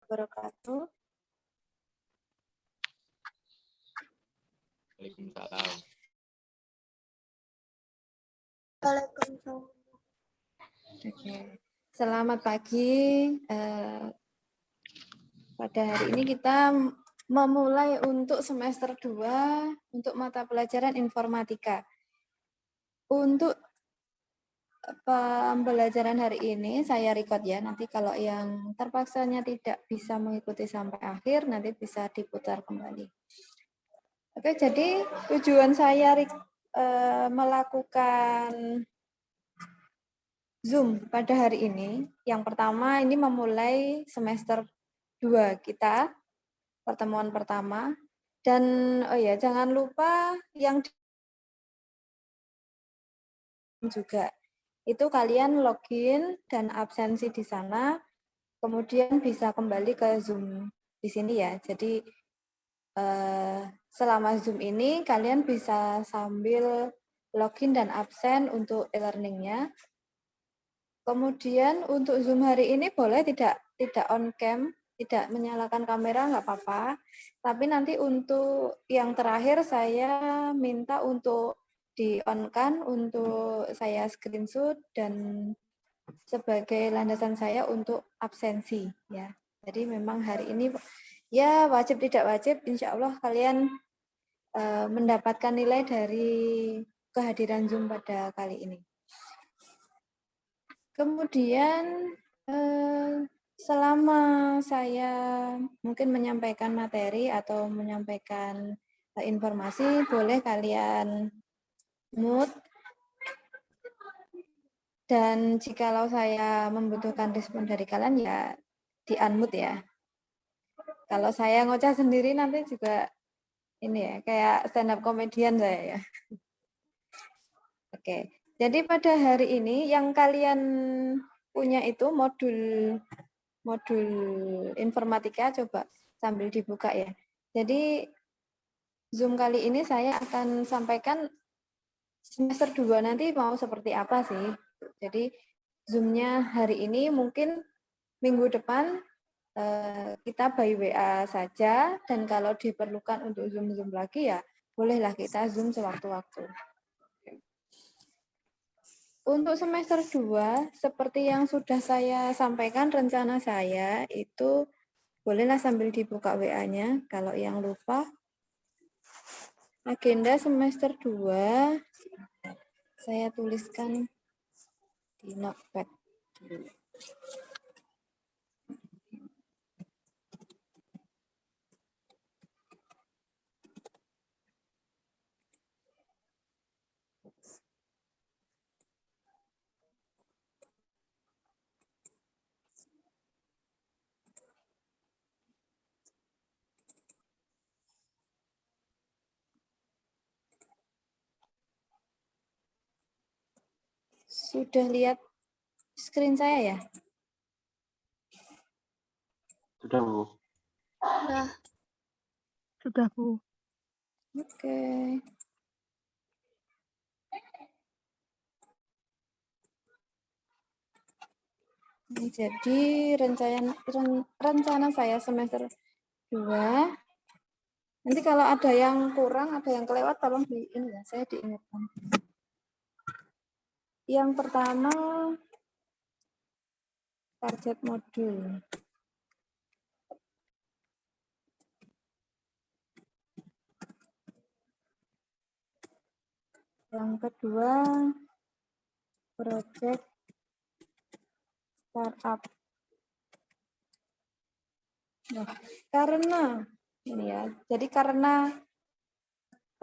wabarakatuh. Waalaikumsalam. Waalaikumsalam. Oke. Selamat pagi. Pada hari ini kita memulai untuk semester 2 untuk mata pelajaran informatika. Untuk pembelajaran hari ini saya record ya, nanti kalau yang terpaksanya tidak bisa mengikuti sampai akhir nanti bisa diputar kembali. Oke, jadi tujuan saya melakukan Zoom pada hari ini, yang pertama ini memulai semester 2 kita, pertemuan pertama, dan oh ya jangan lupa yang juga itu kalian login dan absensi di sana, kemudian bisa kembali ke Zoom di sini ya. Jadi selama Zoom ini kalian bisa sambil login dan absen untuk e-learning-nya. Kemudian untuk Zoom hari ini boleh tidak on cam, tidak menyalakan kamera nggak apa-apa. Tapi nanti untuk yang terakhir saya minta untuk di-on-kan untuk saya screenshot dan sebagai landasan saya untuk absensi ya. Jadi memang hari ini ya wajib tidak wajib insya Allah kalian mendapatkan nilai dari kehadiran Zoom pada kali ini. Kemudian selama saya mungkin menyampaikan materi atau menyampaikan informasi, boleh kalian mute. Dan jikalau saya membutuhkan respon dari kalian ya di-unmute ya. Kalau saya ngoceh sendiri nanti juga ini ya, kayak stand up comedian saya ya. Oke, jadi pada hari ini yang kalian punya itu modul informatika, coba sambil dibuka ya. Jadi Zoom kali ini saya akan sampaikan semester 2 nanti mau seperti apa sih. Jadi Zoom-nya hari ini mungkin minggu depan kita by WA saja, dan kalau diperlukan untuk Zoom lagi ya bolehlah kita Zoom sewaktu-waktu. Untuk semester 2, seperti yang sudah saya sampaikan rencana saya itu bolehlah sambil dibuka WA-nya. Kalau yang lupa, agenda semester 2 saya tuliskan di notepad dulu. Sudah lihat screen saya ya? Sudah, Bu. Sudah, Bu. Oke. Jadi rencana saya semester 2. Nanti kalau ada yang kurang, ada yang kelewat, tolong ini ya, saya diingatkan. Yang pertama, target modul. Yang kedua, project startup. Nah, karena ini ya, jadi karena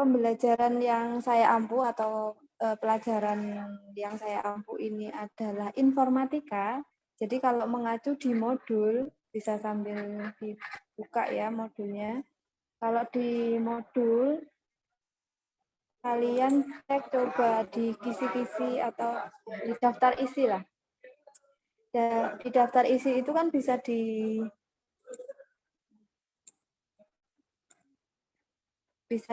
pembelajaran yang saya ampu atau pelajaran yang saya ampu ini adalah informatika, jadi kalau mengacu di modul, bisa sambil dibuka ya modulnya. Kalau di modul, kalian cek coba di kisi-kisi atau di daftar isi lah. Di daftar isi itu kan bisa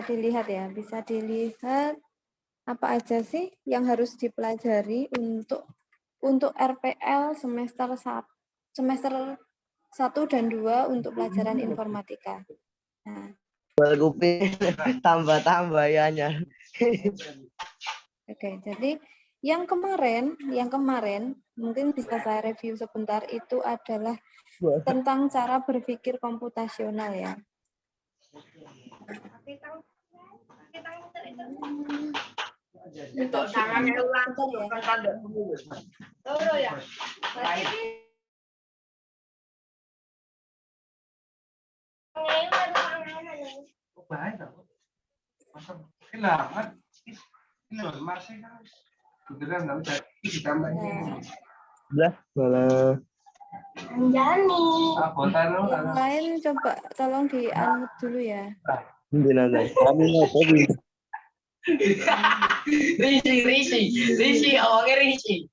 dilihat ya, bisa dilihat apa aja sih yang harus dipelajari untuk RPL semester 1 dan 2 untuk pelajaran informatika. Nah, tambah-tambah ya. oke, jadi yang kemarin mungkin bisa saya review sebentar, itu adalah tentang cara berpikir komputasional ya. Yang lain coba tolong di-unmute dulu ya. Risi, awalnya Risi.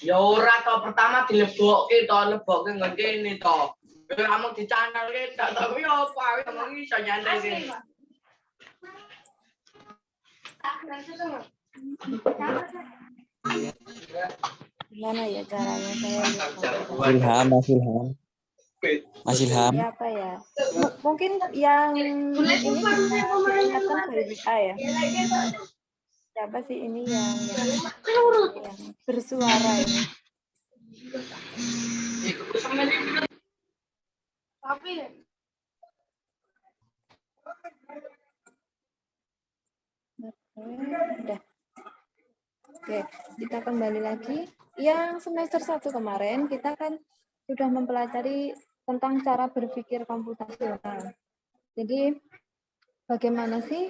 Ya ora to, pertama dilebokke to, lebokke ngene to. Kamu di channel kita, tapi apa kamu bisa nyantai gini. Gimana ya caranya saya Mas Ilham. ya, apa ya? Mungkin yang ini bisa diingatkan dari WA ya. Siapa sih ini yang bersuara ini? Udah. Oke, kita kembali lagi. Yang semester 1 kemarin kita kan sudah mempelajari tentang cara berpikir komputasional. Jadi bagaimana sih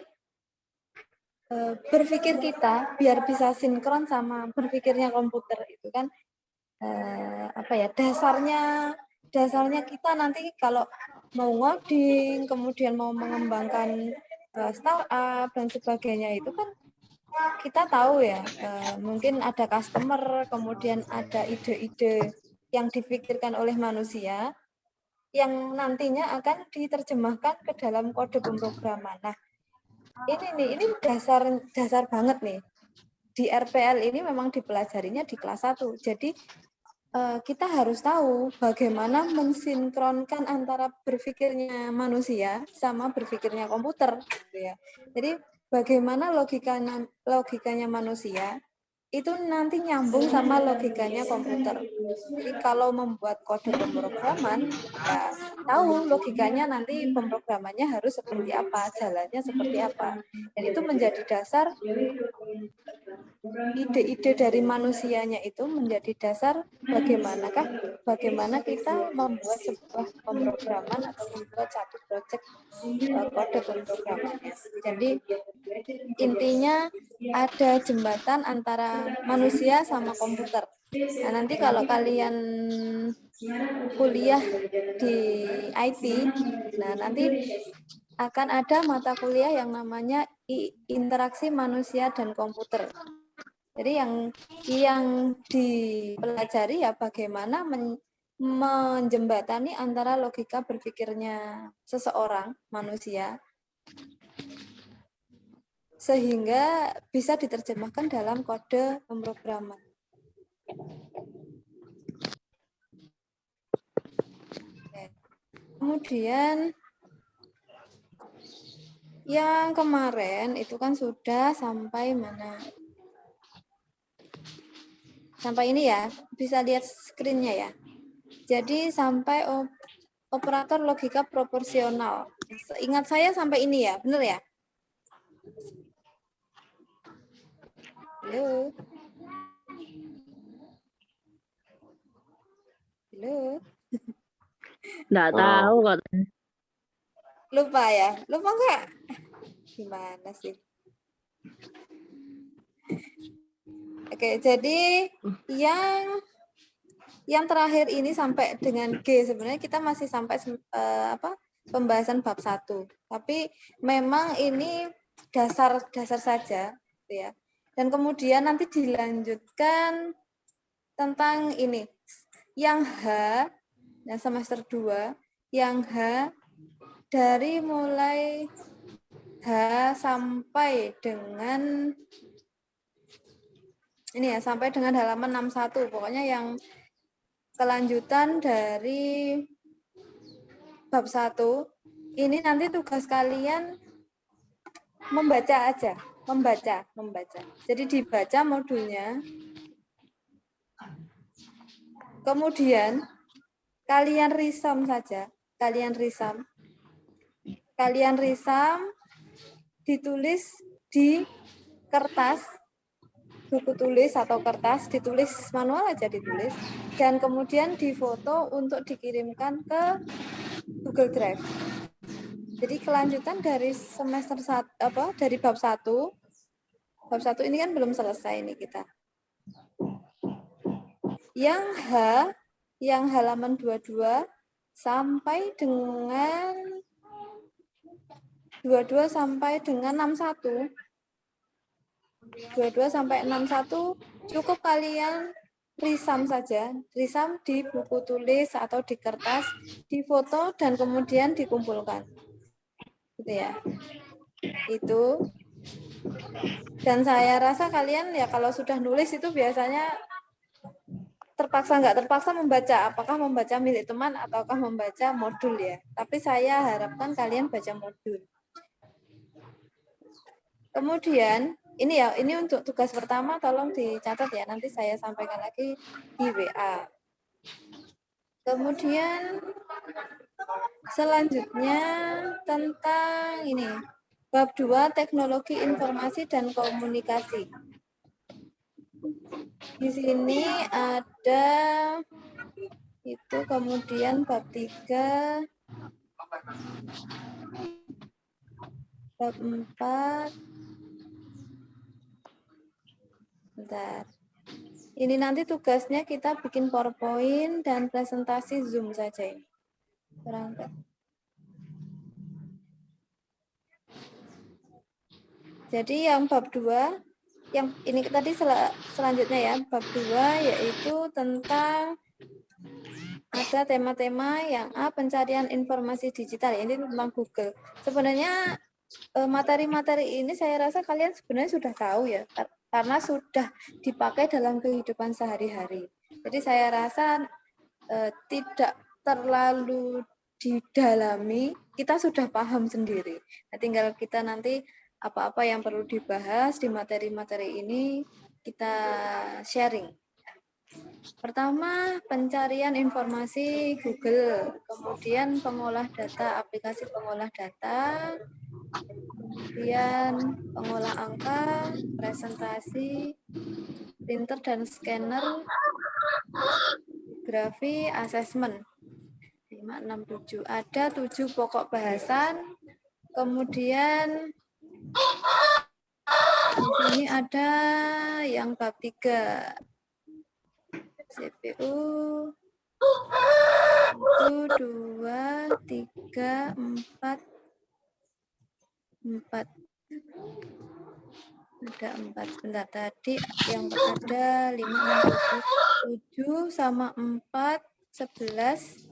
berpikir kita biar bisa sinkron sama berpikirnya komputer itu kan apa ya, dasarnya kita nanti kalau mau ngoding, kemudian mau mengembangkan startup dan sebagainya itu kan kita tahu ya, mungkin ada customer, kemudian ada ide-ide yang dipikirkan oleh manusia yang nantinya akan diterjemahkan ke dalam kode pemrograman. Nah, ini dasar banget nih. Di RPL ini memang dipelajarinya di kelas 1. Jadi kita harus tahu bagaimana mensinkronkan antara berpikirnya manusia sama berpikirnya komputer, gitu ya. Jadi bagaimana logikanya manusia itu nanti nyambung sama logikanya komputer. Jadi kalau membuat kode pemrograman, ya tahu logikanya nanti pemrogramannya harus seperti apa, jalannya seperti apa. Dan itu menjadi dasar ide-ide dari manusianya itu menjadi dasar bagaimana kita membuat sebuah pemrograman atau membuat satu proyek kode pemrogramannya. Jadi intinya ada jembatan antara manusia sama komputer. Nah, nanti kalau kalian kuliah di IT, nah nanti akan ada mata kuliah yang namanya interaksi manusia dan komputer. Jadi yang dipelajari ya bagaimana menjembatani antara logika berpikirnya seseorang manusia sehingga bisa diterjemahkan dalam kode pemrograman. Kemudian yang kemarin itu kan sudah sampai mana? Sampai ini ya, bisa lihat screen-nya ya. Jadi sampai operator logika proporsional. Ingat saya sampai ini ya, benar ya? Halo? Halo? Nggak tahu kok. Lupa ya? Lupa nggak? Gimana sih? Oke, jadi yang terakhir ini sampai dengan G, sebenarnya kita masih sampai pembahasan bab 1. Tapi memang ini dasar saja, gitu ya. Dan kemudian nanti dilanjutkan tentang ini. Yang H, yang semester 2, yang H dari mulai H sampai dengan ini ya sampai dengan halaman 61. Pokoknya yang kelanjutan dari bab 1. Ini nanti tugas kalian membaca aja, membaca. Jadi dibaca modulnya. Kemudian kalian risam saja, kalian risam, ditulis di kertas, buku tulis atau kertas, ditulis manual aja ditulis, dan kemudian difoto untuk dikirimkan ke Google Drive. Jadi kelanjutan dari semester dari bab 1. Bab 1 ini kan belum selesai nih kita. Yang halaman 22 sampai dengan 61. 22 sampai 61 cukup kalian risam saja, risam di buku tulis atau di kertas, difoto dan kemudian dikumpulkan. Gitu ya. Itu. Dan saya rasa kalian ya kalau sudah nulis itu biasanya terpaksa nggak terpaksa membaca, apakah membaca milik teman ataukah membaca modul ya. Tapi saya harapkan kalian baca modul. Kemudian ini untuk tugas pertama tolong dicatat ya, nanti saya sampaikan lagi di WA. Kemudian selanjutnya tentang ini bab 2 teknologi informasi dan komunikasi. Di sini ada itu, kemudian bab 3, bab 4. Bentar. Ini nanti tugasnya kita bikin PowerPoint dan presentasi Zoom saja ini. Berangkat. Jadi yang bab 2, yang ini tadi selanjutnya ya, bab 2 yaitu tentang ada tema-tema yang pencarian informasi digital. Ini tentang Google. Sebenarnya materi-materi ini saya rasa kalian sebenarnya sudah tahu ya, karena sudah dipakai dalam kehidupan sehari-hari. Jadi saya rasa tidak terlalu didalami, kita sudah paham sendiri. Nah, tinggal kita nanti apa-apa yang perlu dibahas di materi-materi ini kita sharing. Pertama, pencarian informasi Google, kemudian pengolah data, aplikasi pengolah data, kemudian pengolah angka, presentasi, printer dan scanner, grafi, asesmen. 5, 6, 7. Ada 7 pokok bahasan. Kemudian di sini ada yang bab 3. CPU 1, 2, 3, 4. Ada 4. Sebentar, tadi yang ada 5, 6, 7 sama 4, 11.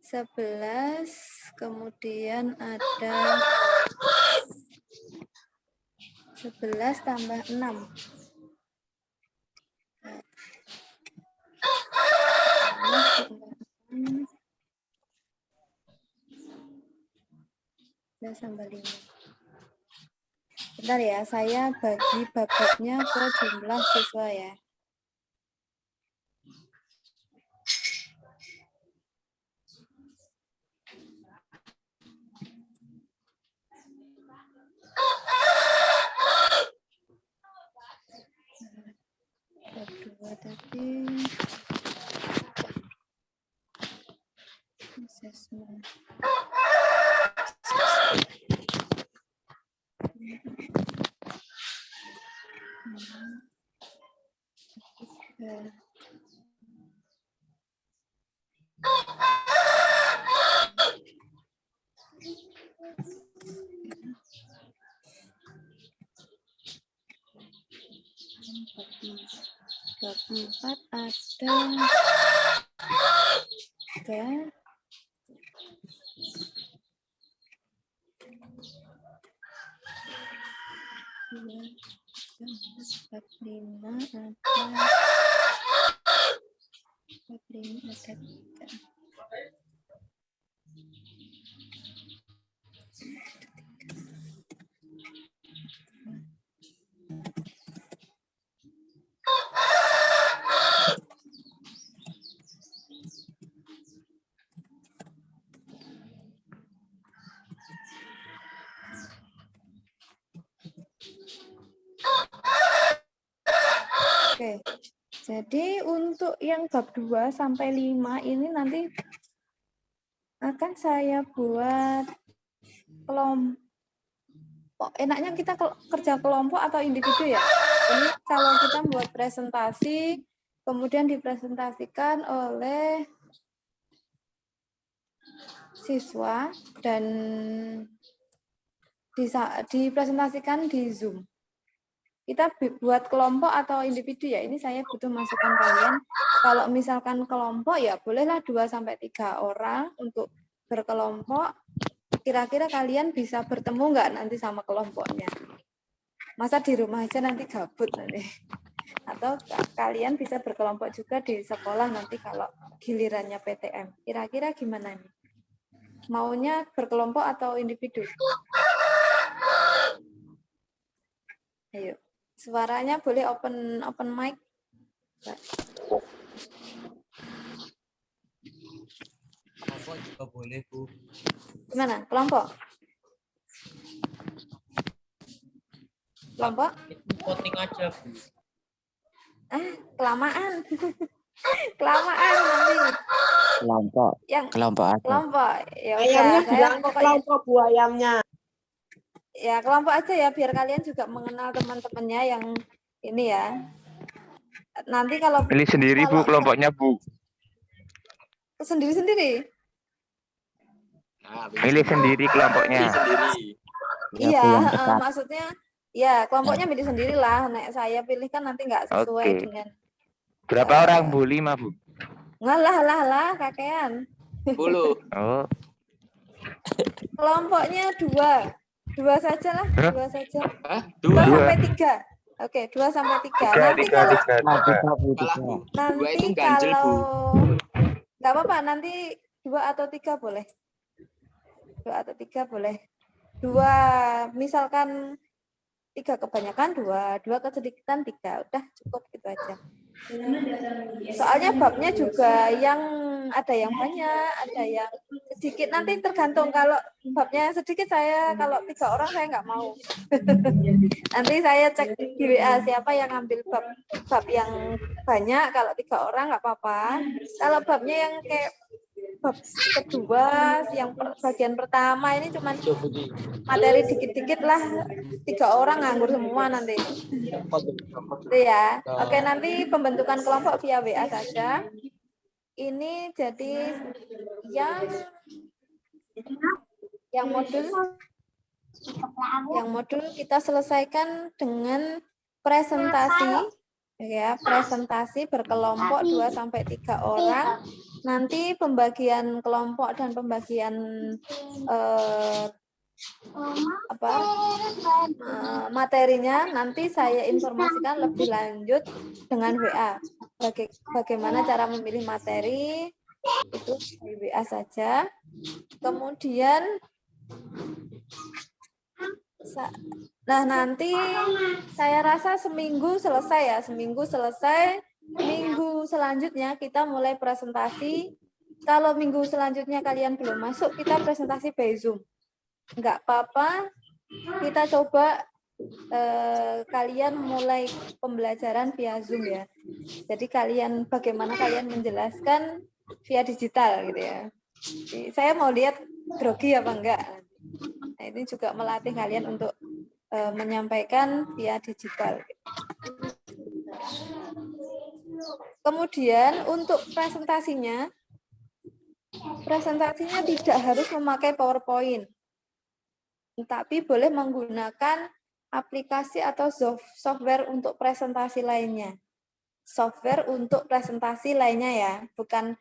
11, kemudian ada 11 tambah 6. 11 tambah 5. Bentar ya, saya bagi bab-babnya ke jumlah siswa ya. Bab 2 tadi assessment. Bab 4 ada 3. bab 5 ada bab 5 ada 3. Oke. Jadi untuk yang bab 2 sampai 5 ini nanti akan saya buat kelompok. Enaknya kita kerja kelompok atau individu ya? Ini kalau kita buat presentasi, kemudian dipresentasikan oleh siswa dan dipresentasikan di Zoom. Kita buat kelompok atau individu ya, ini saya butuh masukan kalian. Kalau misalkan kelompok ya bolehlah 2-3 orang untuk berkelompok. Kira-kira kalian bisa bertemu nggak nanti sama kelompoknya? Masa di rumah aja nanti gabut nanti. Atau kalian bisa berkelompok juga di sekolah nanti kalau gilirannya PTM. Kira-kira gimana nih? Maunya berkelompok atau individu? Ayo. Suaranya boleh open mic. Kelompok juga boleh, Bu. Gimana? Kelompok? Kelompok? Itu voting aja, Bu. Kelamaan. Kelamaan nanti. Kelompok. Yang Kelompok aja. kelompok. Ya udah, Ayamnya saya bilang pokoknya kelompok Bu ayamnya. ya kelompok aja ya biar kalian juga mengenal teman-temannya yang ini ya. Nanti kalau Pilih sendiri Bu kelompoknya Bu. sendiri-sendiri. Nah, Pilih sendiri kelompoknya. Pilih sendiri. Ya, Iya, Bu, yang dekat. maksudnya ya kelompoknya milih sendirilah. Nek saya pilih kan nanti nggak sesuai Oke. dengan Berapa orang Bu? 5 Bu. ngalah kakean. 10. Oh, Kelompoknya 2 saja lah, Hah? 2 saja. Hah? 2 2. sampai 3. Oke, 2 sampai 3. Nanti tiga, kalau tiga. Nah, tiga, Bu, Kalah tiga. Bu. 2 nanti itu ganjel kalau Bu. nggak apa-apa, nanti 2 atau 3 boleh. 2 atau 3 boleh. 2 misalkan 3 kebanyakan 2 kesedikitan 3. Udah cukup gitu aja. Soalnya babnya juga yang ada yang banyak, ada yang sedikit. Nanti tergantung kalau babnya sedikit saya, kalau 3 orang saya nggak mau. Nanti saya cek di WA siapa yang ambil bab yang banyak. Kalau 3 orang nggak apa-apa. Kalau babnya yang kayak bab kedua, yang bagian pertama ini cuman materi dikit-dikit lah. 3 orang nganggur semua nanti. Itu ya. Oke, nanti pembentukan kelompok via WA saja. Ini jadi yang modul kita selesaikan dengan presentasi ya, presentasi berkelompok 2-3 orang. Nanti pembagian kelompok dan pembagian materinya nanti saya informasikan lebih lanjut dengan WA. Bagaimana cara memilih materi itu di WA saja. Kemudian nah nanti saya rasa seminggu selesai ya, seminggu selesai. Minggu selanjutnya kita mulai presentasi. Kalau minggu selanjutnya kalian belum masuk, kita presentasi by Zoom. Enggak apa-apa, kita coba kalian mulai pembelajaran via Zoom ya. Jadi bagaimana kalian menjelaskan via digital gitu ya. Jadi, saya mau lihat grogi apa enggak. Nah, ini juga melatih kalian untuk menyampaikan via digital. Kemudian untuk presentasinya tidak harus memakai PowerPoint, tapi boleh menggunakan aplikasi atau software untuk presentasi lainnya. Software untuk presentasi lainnya ya, bukan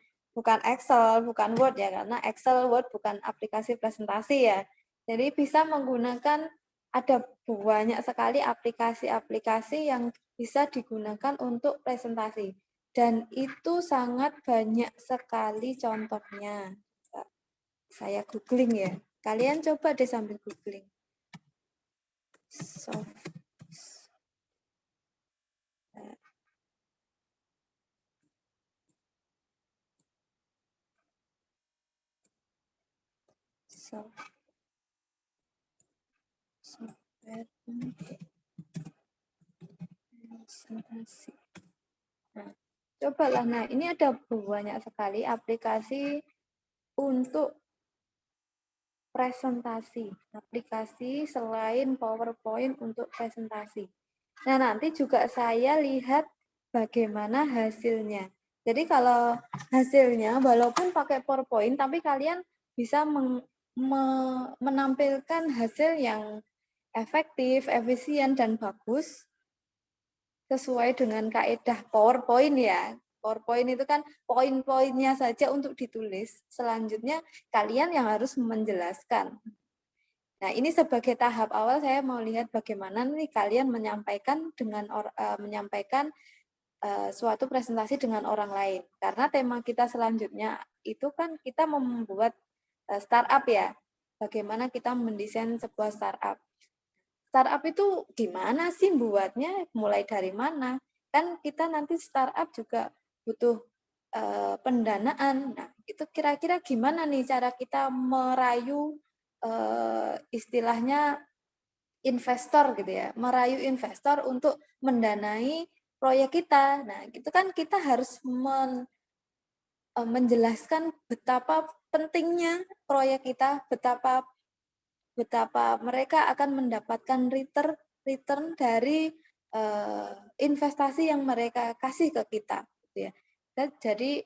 Excel, bukan Word ya, karena Excel, Word bukan aplikasi presentasi ya. Jadi bisa menggunakan ada banyak sekali aplikasi-aplikasi yang bisa digunakan untuk presentasi. Dan itu sangat banyak sekali contohnya. Saya googling ya. Kalian coba deh sambil googling. Software presentasi. Nah, cobalah. Nah, ini ada banyak sekali aplikasi untuk presentasi. Aplikasi selain PowerPoint untuk presentasi. Nah, nanti juga saya lihat bagaimana hasilnya. Jadi kalau hasilnya walaupun pakai PowerPoint, tapi kalian bisa menampilkan hasil yang efektif, efisien, dan bagus sesuai dengan kaidah PowerPoint ya. PowerPoint itu kan poin-poinnya saja untuk ditulis. Selanjutnya kalian yang harus menjelaskan. Nah, ini sebagai tahap awal saya mau lihat bagaimana nih kalian menyampaikan suatu presentasi dengan orang lain. Karena tema kita selanjutnya itu kan kita membuat startup ya. Bagaimana kita mendesain sebuah startup. Startup itu gimana sih buatnya? Mulai dari mana? Kan kita nanti startup juga butuh pendanaan. Nah, itu kira-kira gimana nih cara kita merayu istilahnya investor gitu ya, merayu investor untuk mendanai proyek kita. Nah, itu kan kita harus menjelaskan betapa pentingnya proyek kita, betapa mereka akan mendapatkan return dari investasi yang mereka kasih ke kita, gitu ya. Jadi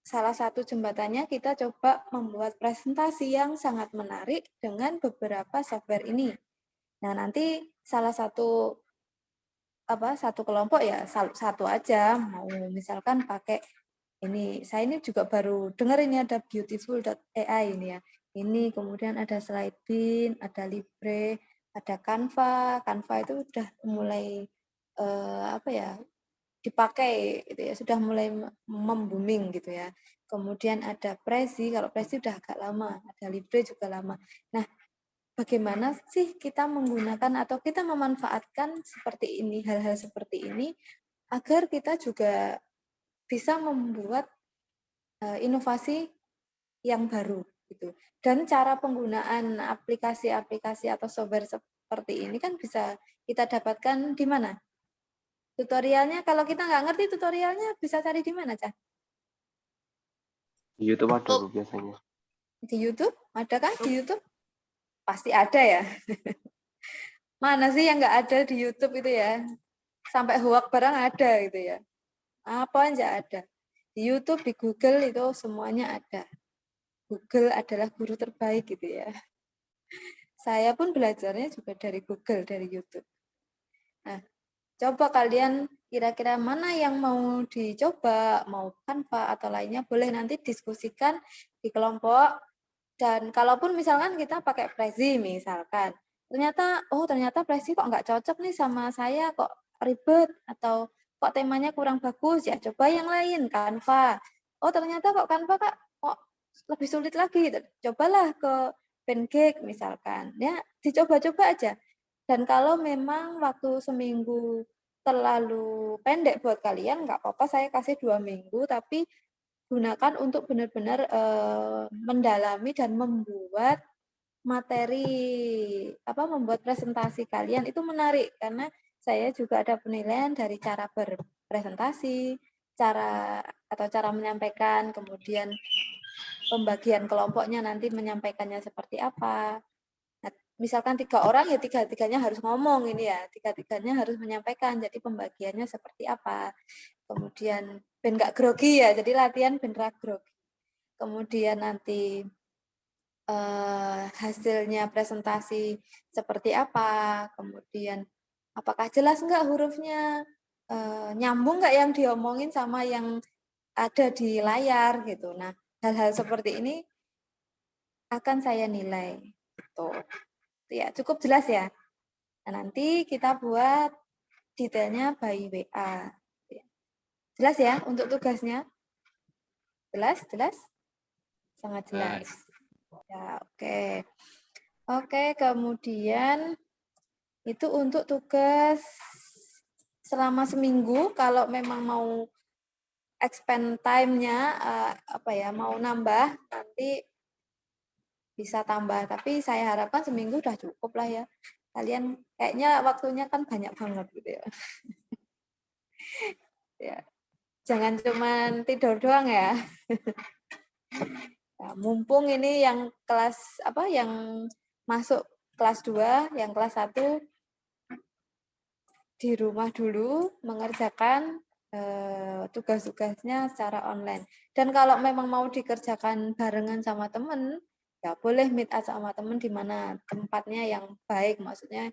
salah satu jembatannya kita coba membuat presentasi yang sangat menarik dengan beberapa software ini. Nah, nanti salah satu kelompok ya satu aja, mau misalkan pakai ini. Saya ini juga baru dengar ini ada beautiful.ai ini ya. Ini kemudian ada Slidebin, ada Libre, ada Canva. Canva itu udah mulai dipakai gitu ya, sudah mulai membooming gitu ya. Kemudian ada Prezi, kalau Prezi udah agak lama, ada Libre juga lama. Nah, bagaimana sih kita menggunakan atau kita memanfaatkan seperti ini, hal-hal seperti ini agar kita juga bisa membuat inovasi yang baru gitu. Dan cara penggunaan aplikasi-aplikasi atau software seperti ini kan bisa kita dapatkan di mana? Tutorialnya, kalau kita nggak ngerti tutorialnya bisa cari di mana, Cah? Di YouTube ada Bu biasanya. Di YouTube? Ada kan di YouTube? Pasti ada ya. Mana sih yang nggak ada di YouTube itu ya? Sampai hoak barang ada gitu ya. Apa aja ada. Di YouTube, di Google itu semuanya ada. Google adalah guru terbaik gitu ya. Saya pun belajarnya juga dari Google, dari YouTube. Nah, coba kalian kira-kira mana yang mau dicoba, mau Canva atau lainnya, boleh nanti diskusikan di kelompok. Dan kalaupun misalkan kita pakai Prezi misalkan, ternyata Prezi kok nggak cocok nih sama saya, kok ribet, atau kok temanya kurang bagus, ya coba yang lain, Canva. Oh ternyata kok Canva kok lebih sulit lagi, cobalah ke Pancake misalkan. Ya, dicoba-coba aja. Dan kalau memang waktu seminggu terlalu pendek buat kalian, nggak apa-apa saya kasih 2 minggu, tapi gunakan untuk benar-benar mendalami dan membuat membuat presentasi kalian itu menarik, karena saya juga ada penilaian dari cara berpresentasi, cara menyampaikan, kemudian pembagian kelompoknya nanti menyampaikannya seperti apa. Nah, misalkan 3 orang ya 3-3-nya harus ngomong ini ya, 3-3-nya harus menyampaikan, jadi pembagiannya seperti apa. Kemudian ben nggak grogi ya, jadi latihan ben ra grogi. Kemudian nanti hasilnya presentasi seperti apa, kemudian apakah jelas nggak hurufnya, nyambung nggak yang diomongin sama yang ada di layar gitu. Nah, hal-hal seperti ini akan saya nilai gitu. Ya, cukup jelas ya. Nah, nanti kita buat detailnya by WA. Jelas ya untuk tugasnya? Jelas? Jelas? Sangat jelas. Ya, oke. Oke, kemudian itu untuk tugas selama seminggu. Kalau memang mau expand time-nya, mau nambah, nanti bisa tambah, tapi saya harapkan seminggu udah cukup lah ya. Kalian kayaknya waktunya kan banyak banget gitu ya. Ya. Jangan cuman tidur doang ya. Nah, mumpung ini yang kelas yang masuk kelas 2, yang kelas 1 di rumah dulu mengerjakan tugas-tugasnya secara online. Dan kalau memang mau dikerjakan barengan sama temen, ya boleh meet up sama temen di mana tempatnya yang baik, maksudnya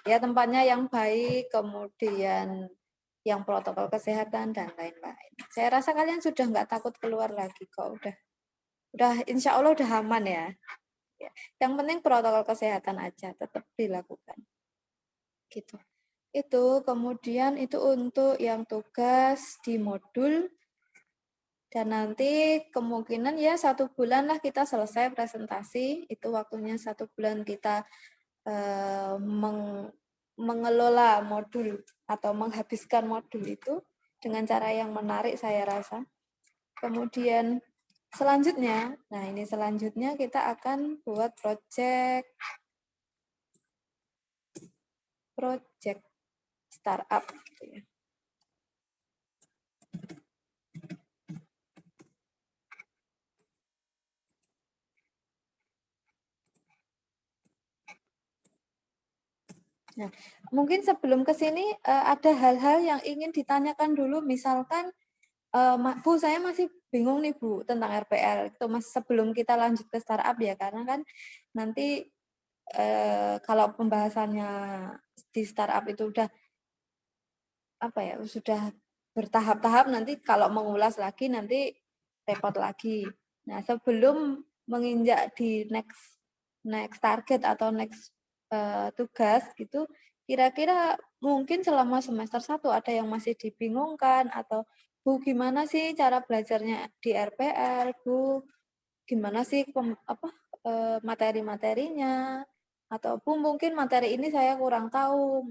ya tempatnya yang baik, kemudian yang protokol kesehatan dan lain-lain. Saya rasa kalian sudah nggak takut keluar lagi kok, udah insya Allah udah aman ya. Yang penting protokol kesehatan aja tetap dilakukan. Gitu. Itu kemudian itu untuk yang tugas di modul. Dan nanti kemungkinan ya 1 bulan lah kita selesai presentasi. Itu waktunya 1 bulan kita mengelola modul atau menghabiskan modul itu dengan cara yang menarik saya rasa. Kemudian selanjutnya, selanjutnya kita akan buat project startup gitu ya. Nah, mungkin sebelum ke sini ada hal-hal yang ingin ditanyakan dulu, misalkan Bu, saya masih bingung nih Bu tentang RPL. Itu Mas sebelum kita lanjut ke startup ya, karena kan nanti kalau pembahasannya di startup itu sudah bertahap-tahap, nanti kalau mengulas lagi nanti repot lagi. Nah, sebelum menginjak di next target atau next tugas gitu, kira-kira mungkin selama semester 1 ada yang masih dibingungkan atau Bu gimana sih cara belajarnya di RPL, Bu gimana sih materi-materinya, atau Bu mungkin materi ini saya kurang tahu,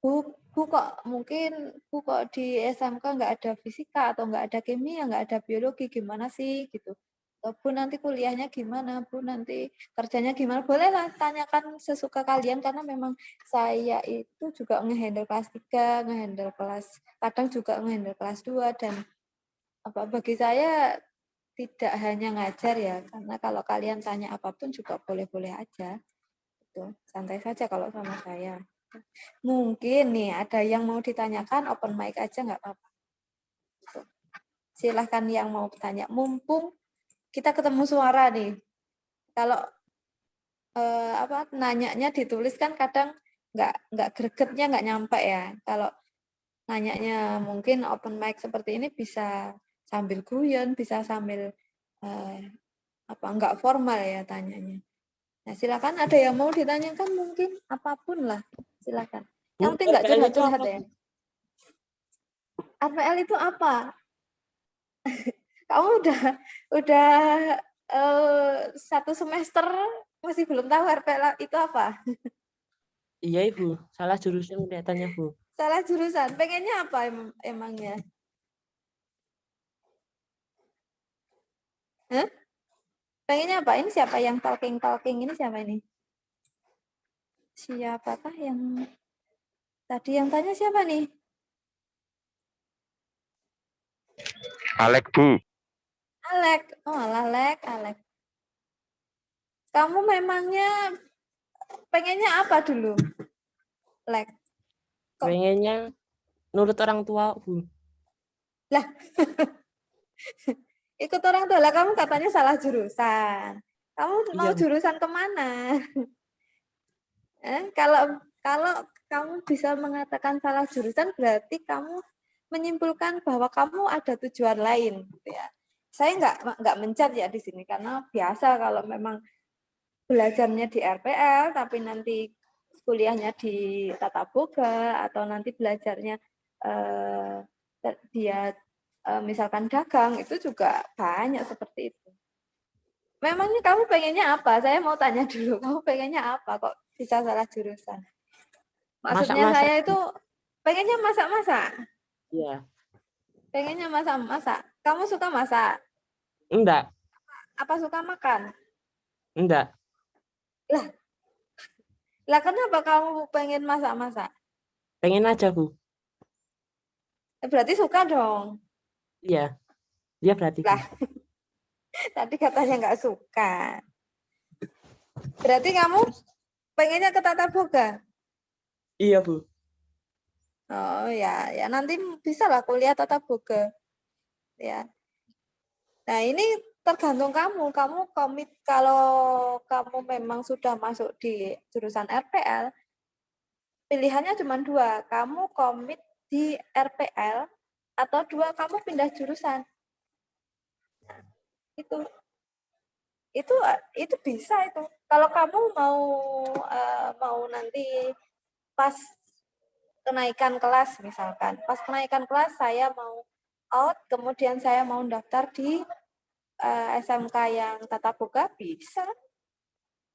Bu kok di SMK nggak ada fisika atau nggak ada kimia, nggak ada biologi, gimana sih gitu. Bu nanti kuliahnya gimana, Bu nanti kerjanya gimana, bolehlah tanyakan sesuka kalian, karena memang saya itu juga ngehandle kelas 3, kadang juga ngehandle kelas 2, dan bagi saya tidak hanya ngajar ya, karena kalau kalian tanya apapun juga boleh-boleh aja, gitu. Santai saja kalau sama saya. Mungkin nih ada yang mau ditanyakan, open mic aja nggak apa-apa. Silahkan yang mau bertanya, mumpung kita ketemu suara nih. Kalau nanyanya ditulis kan kadang nggak gregetnya nggak nyampe ya. Kalau nanyanya mungkin open mic seperti ini bisa sambil guyon, bisa sambil nggak formal ya tanyanya. Nah, silakan ada yang mau ditanyakan, mungkin apapun lah, silakan. Yang penting nggak curhat-curhat ya. RPL itu apa? Kamu udah 1 semester masih belum tahu RPL itu apa? Iya Ibu, salah jurusan kelihatannya Bu. Salah jurusan. Pengennya apa emangnya? Hah? Pengennya apa? Ini siapa yang talking ini, siapa ini? Siapakah yang tadi yang tanya, siapa nih? Alek Bu. Alek. Oh, Alek. Kamu memangnya pengennya apa dulu? Lek. Pengennya nurut orang tua Bu. Lah. Ikut orang tua lah, kamu katanya salah jurusan. Kamu mau jurusan kemana? Kalau kamu bisa mengatakan salah jurusan, berarti kamu menyimpulkan bahwa kamu ada tujuan lain, gitu ya. Saya nggak mencat ya di sini, karena biasa kalau memang belajarnya di RPL, tapi nanti kuliahnya di Tata Boga, atau nanti belajarnya dia misalkan dagang, itu juga banyak seperti itu. Memangnya kamu pengennya apa? Saya mau tanya dulu, kamu pengennya apa kok bisa salah jurusan? Maksudnya Masak-masak. saya itu pengennya masak-masak. Iya. Pengennya masak-masak. Kamu suka masak? Enggak, Apa suka makan? enggak. Lah kenapa kamu pengen masak-masak? Pengen aja, Bu. Berarti suka dong. Iya. Dia berarti, Bu. Lah, tadi katanya nggak suka. Berarti kamu pengennya ke Tata Boga? Iya, Bu. Oh ya, ya nanti bisa lah kuliah Tata Boga. Ya. Nah, ini tergantung kamu. Kamu komit kalau kamu memang sudah masuk di jurusan RPL, pilihannya cuma dua. Kamu komit di RPL atau dua kamu pindah jurusan. Itu bisa itu. Kalau kamu mau nanti pas kenaikan kelas misalkan, pas kenaikan kelas saya mau out, kemudian saya mau daftar di SMK yang Tata Boga, bisa.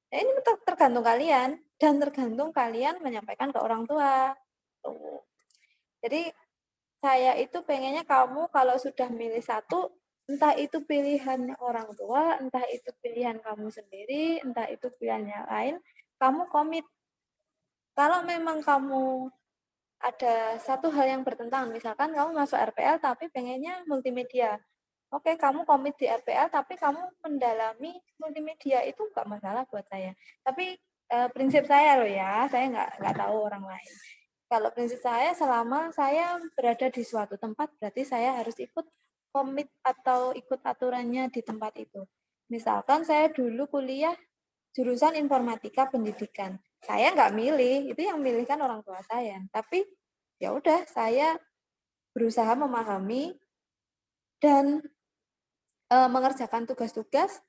Nah, ini tergantung kalian dan tergantung kalian menyampaikan ke orang tua. Tuh. Jadi saya itu pengennya kamu kalau sudah milih satu, entah itu pilihan orang tua, entah itu pilihan kamu sendiri, entah itu pilihannya lain, kamu komit. Kalau memang kamu ada satu hal yang bertentangan, misalkan kamu masuk RPL tapi pengennya multimedia. Oke, kamu komit di RPL tapi kamu mendalami multimedia, itu nggak masalah buat saya. Tapi prinsip saya loh ya, saya nggak tahu orang lain. Kalau prinsip saya, selama saya berada di suatu tempat, berarti saya harus ikut komit atau ikut aturannya di tempat itu. Misalkan saya dulu kuliah jurusan informatika pendidikan. Saya nggak milih, itu yang milih kan orang tua saya. Tapi ya udah, saya berusaha memahami dan mengerjakan tugas-tugas,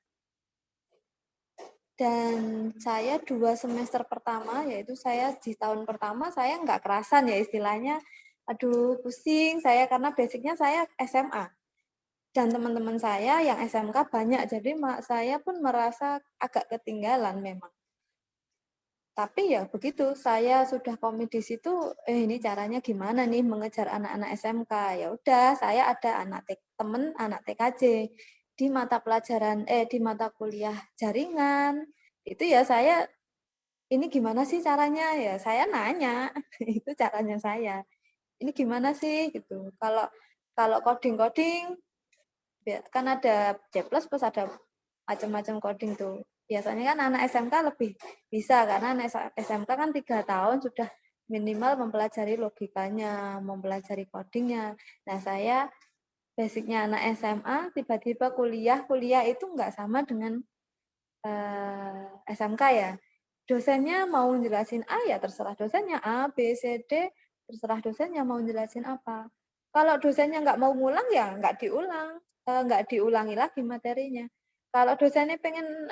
dan saya 2 semester pertama, yaitu saya di tahun pertama saya nggak kerasan ya istilahnya, aduh pusing saya karena basicnya saya SMA. Dan teman-teman saya yang SMK banyak, jadi saya pun merasa agak ketinggalan memang. Tapi ya begitu, saya sudah komit di situ, ini caranya gimana nih mengejar anak-anak SMK. Ya udah, saya ada teman anak TKJ di mata pelajaran di mata kuliah jaringan. Itu ya saya, ini gimana sih caranya? Ya saya nanya, itu caranya saya. Ini gimana sih gitu. Kalau coding-coding kan ada C++ plus ada macam-macam coding tuh. Biasanya kan anak SMK lebih bisa karena anak SMK kan 3 tahun sudah minimal mempelajari logikanya, mempelajari codingnya. Nah, saya basicnya anak SMA, tiba-tiba kuliah itu nggak sama dengan SMK ya. Dosennya mau jelasin A ya terserah dosennya A, B, C, D, terserah dosennya mau jelasin apa. Kalau dosennya nggak mau ngulang ya nggak diulang, nggak diulangi lagi materinya. Kalau dosennya pengen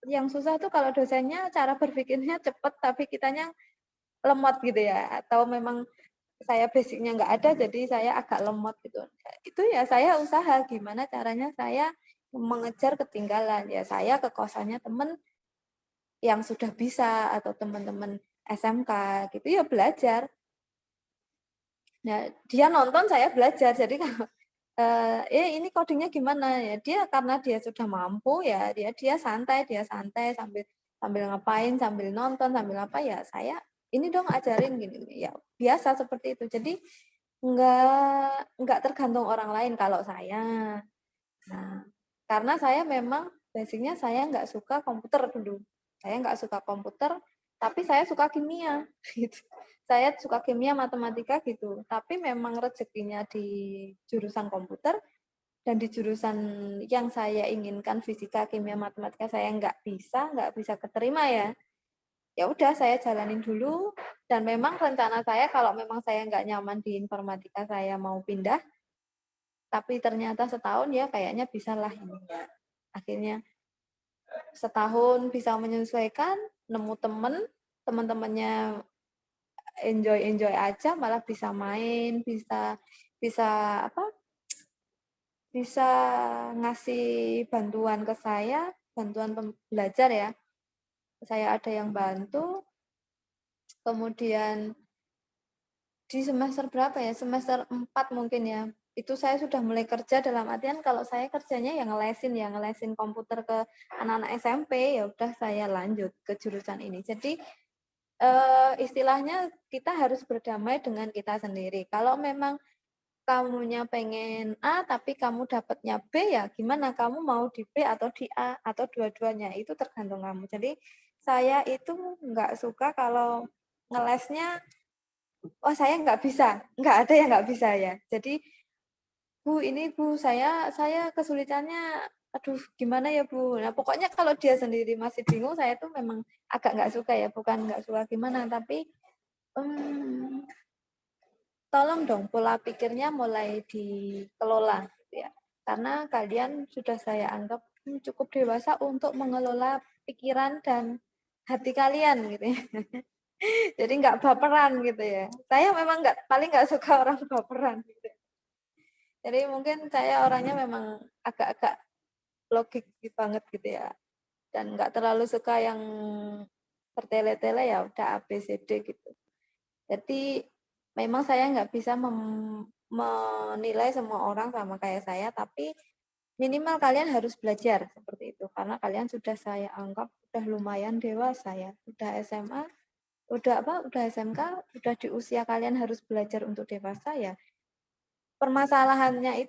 yang susah tuh kalau dosennya cara berpikirnya cepat tapi kitanya lemot gitu ya, atau memang saya basicnya nggak ada jadi saya agak lemot gitu. Itu ya saya usaha gimana caranya saya mengejar ketinggalan, ya saya ke kosannya temen yang sudah bisa atau teman-teman SMK gitu ya belajar. Nah, dia nonton saya belajar. Jadi kalau ini codingnya gimana ya? Dia karena dia sudah mampu ya, dia santai sambil sambil ngapain, sambil nonton, sambil apa ya, saya ini dong ajarin gini. Ya, biasa seperti itu. Jadi enggak tergantung orang lain kalau saya. Nah, karena saya memang basicnya saya nggak suka komputer dulu. Saya nggak suka komputer, tapi saya suka kimia. Gitu. Saya suka kimia, matematika gitu. Tapi memang rezekinya di jurusan komputer dan di jurusan yang saya inginkan fisika, kimia, matematika saya nggak bisa keterima ya. Ya udah saya jalanin dulu dan memang rencana saya kalau memang saya nggak nyaman di informatika saya mau pindah, tapi ternyata setahun ya kayaknya bisa lah ini. Akhirnya setahun bisa menyesuaikan, nemu teman-temannya enjoy aja, malah bisa main, bisa bisa apa? Bisa ngasih bantuan ke saya, bantuan belajar ya. Saya ada yang bantu. Kemudian di semester berapa ya? Semester 4 mungkin ya. Itu saya sudah mulai kerja dalam artian kalau saya kerjanya yang ngelesin komputer ke anak-anak SMP, ya udah saya lanjut ke jurusan ini. Jadi istilahnya kita harus berdamai dengan kita sendiri. Kalau memang kamunya pengen A tapi kamu dapatnya B, ya gimana, kamu mau di B atau di A atau dua-duanya, itu tergantung kamu. Jadi saya itu nggak suka kalau ngelesnya, oh saya nggak bisa, nggak ada yang nggak bisa ya. Jadi Bu, ini Bu, saya kesulitannya, aduh gimana ya Bu. Nah pokoknya kalau dia sendiri masih bingung, saya tuh memang agak nggak suka ya, bukan nggak suka gimana, tapi tolong dong pola pikirnya mulai dikelola, gitu ya. Karena kalian sudah saya anggap cukup dewasa untuk mengelola pikiran dan hati kalian gitu ya. Jadi nggak baperan gitu ya. Saya memang paling nggak suka orang baperan gitu. Jadi mungkin saya orangnya memang agak-agak logik banget gitu ya. Dan nggak terlalu suka yang bertele-tele, ya udah A, B, C, D gitu. Jadi memang saya nggak bisa menilai semua orang sama kayak saya, tapi minimal kalian harus belajar seperti itu. Karena kalian sudah saya anggap udah lumayan dewasa ya. Udah SMA, udah SMK, udah di usia kalian harus belajar untuk dewasa ya. Permasalahannya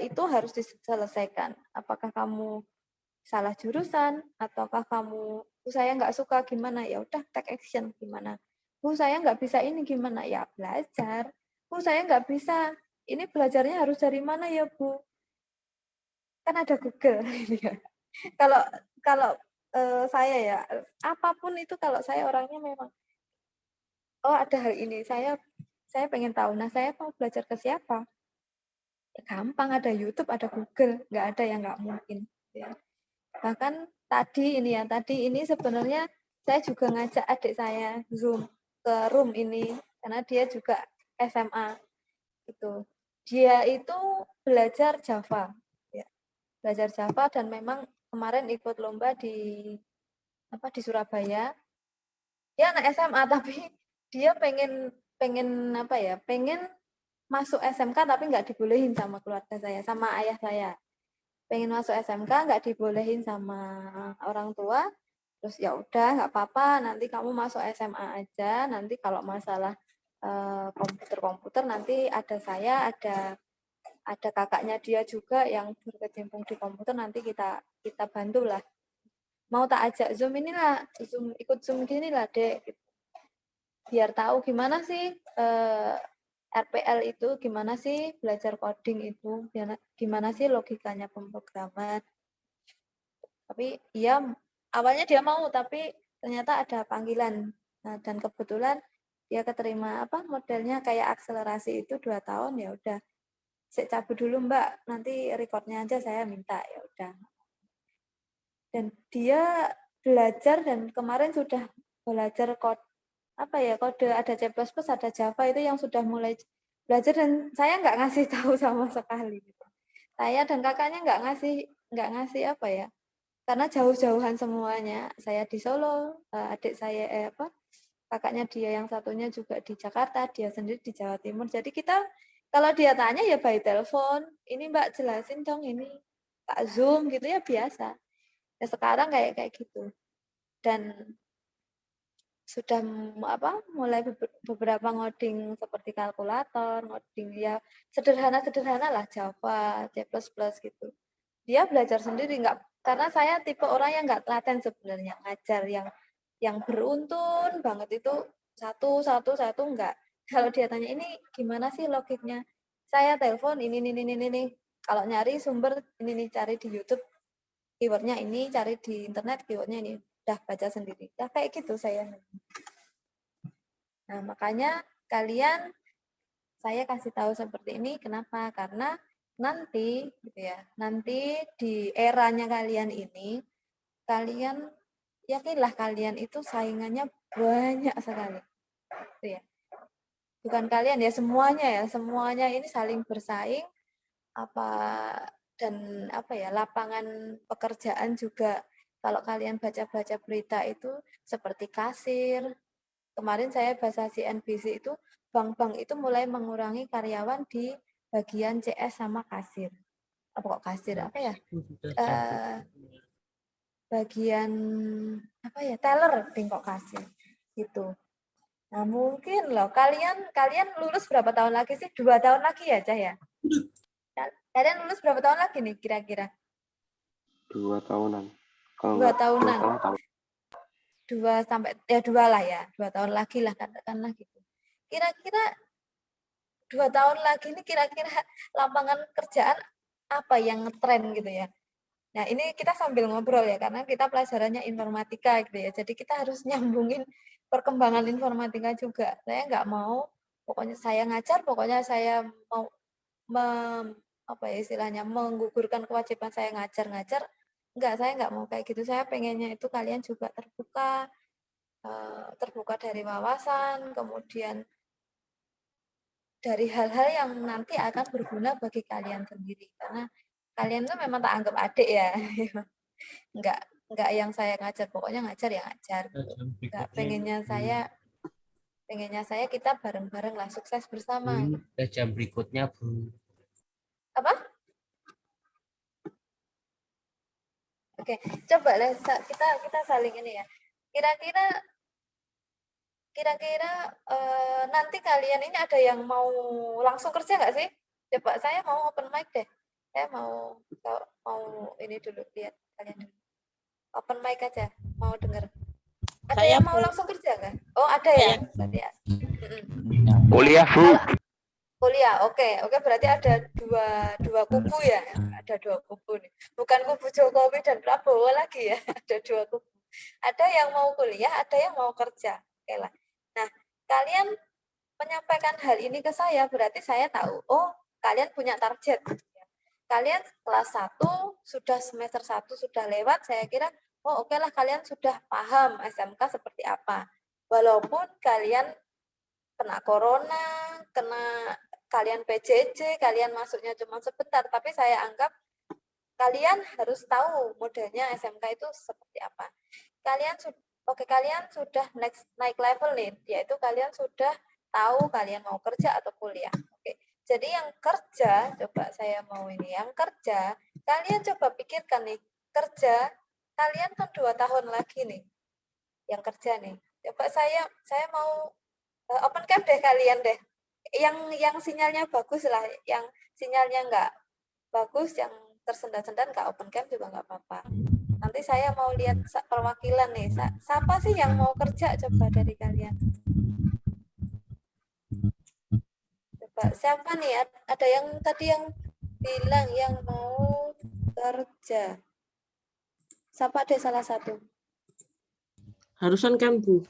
itu harus diselesaikan. Apakah kamu salah jurusan, ataukah kamu, saya nggak suka gimana, ya udah take action gimana. Bu, saya nggak bisa ini gimana, ya belajar. Bu, saya nggak bisa, ini belajarnya harus dari mana ya Bu? Kan ada Google. Kalau kalau saya ya, apapun itu kalau saya orangnya memang, oh ada hal ini, saya pengen tahu. Nah saya mau belajar ke siapa? Ya, gampang, ada YouTube, ada Google, nggak ada yang nggak mungkin. Ya. Bahkan tadi ini sebenarnya saya juga ngajak adik saya Zoom ke room ini karena dia juga SMA gitu. Dia itu belajar Java, ya. Belajar Java dan memang kemarin ikut lomba di Surabaya. Dia anak SMA tapi dia pengen masuk SMK tapi nggak dibolehin sama keluarga saya, sama ayah saya. Pengen masuk SMK nggak dibolehin sama orang tua, terus ya udah nggak apa-apa, nanti kamu masuk SMA aja, nanti kalau masalah komputer nanti ada saya, ada kakaknya dia juga yang berkecimpung di komputer, nanti kita bantulah. Mau tak ajak Zoom inilah, ikut Zoom gini lah Dek, biar tahu gimana sih RPL itu, gimana sih belajar coding itu, gimana sih logikanya pemrograman. Tapi iya, awalnya dia mau, tapi ternyata ada panggilan. Nah, dan kebetulan dia keterima modelnya kayak akselerasi itu 2 tahun, ya udah. Saya cabut dulu Mbak, nanti recordnya aja saya minta, ya udah. Dan dia belajar dan kemarin sudah belajar kode ada C++, ada Java, itu yang sudah mulai belajar dan saya nggak ngasih tahu sama sekali. Saya dan kakaknya nggak ngasih karena jauh-jauhan semuanya. Saya di Solo, adik saya kakaknya dia yang satunya juga di Jakarta, dia sendiri di Jawa Timur. Jadi kita kalau dia tanya ya by telepon, ini Mbak jelasin dong ini, Pak Zoom gitu ya biasa. Ya sekarang kayak gitu. Dan sudah mulai beberapa ngoding seperti kalkulator, ngoding ya sederhana lah, Java, C++ gitu. Dia belajar sendiri, karena saya tipe orang yang nggak telaten sebenarnya, ngajar yang beruntun banget itu satu enggak. Kalau dia tanya ini gimana sih logiknya, saya telepon ini. Kalau nyari sumber ini cari di YouTube, keywordnya ini, cari di internet keywordnya ini, udah baca sendiri. Ya kayak gitu saya. Nah, makanya saya kasih tahu seperti ini, kenapa? Karena nanti di eranya kalian ini, kalian yakinlah kalian itu saingannya banyak sekali. Gitu ya. Bukan kalian ya, semuanya ini saling bersaing dan lapangan pekerjaan juga. Kalau kalian baca-baca berita itu seperti kasir. Kemarin saya baca CNBC itu bank-bank itu mulai mengurangi karyawan di bagian CS sama kasir. Apa kok kasir? Apa ya? Bagian teller kok kasir gitu. Nah mungkin loh kalian lulus berapa tahun lagi sih? 2 tahun lagi ya Cah ya? Kalian lulus berapa tahun lagi nih kira-kira? 2 tahunan. Kalau 2 nggak, tahunan. 2,5 tahun. 2 sampai 2 lah ya, 2 tahun lagi lah katakanlah gitu. Kira-kira 2 tahun lagi ini kira-kira lapangan kerjaan apa yang ngetren gitu ya. Nah, ini kita sambil ngobrol ya, karena kita pelajarannya informatika gitu ya. Jadi kita harus nyambungin perkembangan informatika juga. Saya nggak mau, pokoknya saya ngajar, pokoknya saya mau istilahnya menggugurkan kewajiban saya ngajar-ngajar. Enggak, saya nggak mau kayak gitu. Saya pengennya itu kalian juga terbuka dari wawasan, kemudian dari hal-hal yang nanti akan berguna bagi kalian sendiri. Karena kalian tuh memang tak anggap adik ya. Enggak yang saya ngajar, pokoknya ngajar ya ngajar. Enggak, pengennya saya kita bareng-bareng lah sukses bersama. Jam berikutnya, Bu. Apa? Oke, coba lah kita saling ini ya. Kira-kira nanti kalian ini ada yang mau langsung kerja nggak sih? Coba saya mau open mic deh. Saya mau ini dulu lihat kalian dulu. Open mic aja, mau denger. Ada Saya yang mau mau. langsung kerja nggak? Oh ada ya. Berarti ya. Kuliah, Bu. Kuliah, oke, berarti ada dua kubu ya, ada 2 kubu nih. Bukan kubu Jokowi dan Prabowo lagi ya, ada 2 kubu. Ada yang mau kuliah, ada yang mau kerja. Oke lah. Nah, kalian menyampaikan hal ini ke saya, berarti saya tahu, oh kalian punya target. Kalian kelas 1, sudah semester 1 sudah lewat, saya kira, oh oke lah kalian sudah paham SMK seperti apa. Walaupun kalian kena corona, kalian PJJ, kalian masuknya cuma sebentar, tapi saya anggap kalian harus tahu modelnya SMK itu seperti apa. Kalian sudah naik level nih, yaitu kalian sudah tahu kalian mau kerja atau kuliah. Oke. Jadi yang kerja, coba saya mau ini, yang kerja, kalian coba pikirkan nih, kerja, kalian kan 2 tahun lagi nih, yang kerja nih. Coba saya mau open camp deh kalian deh. Yang sinyalnya bagus lah, yang sinyalnya nggak bagus, yang tersendat-sendat nggak open camp juga nggak apa-apa. Nanti saya mau lihat perwakilan nih. Siapa sih yang mau kerja coba dari kalian? Coba siapa nih? Ada yang tadi yang bilang yang mau kerja. Siapa deh salah satu? Harusan kan, Bu.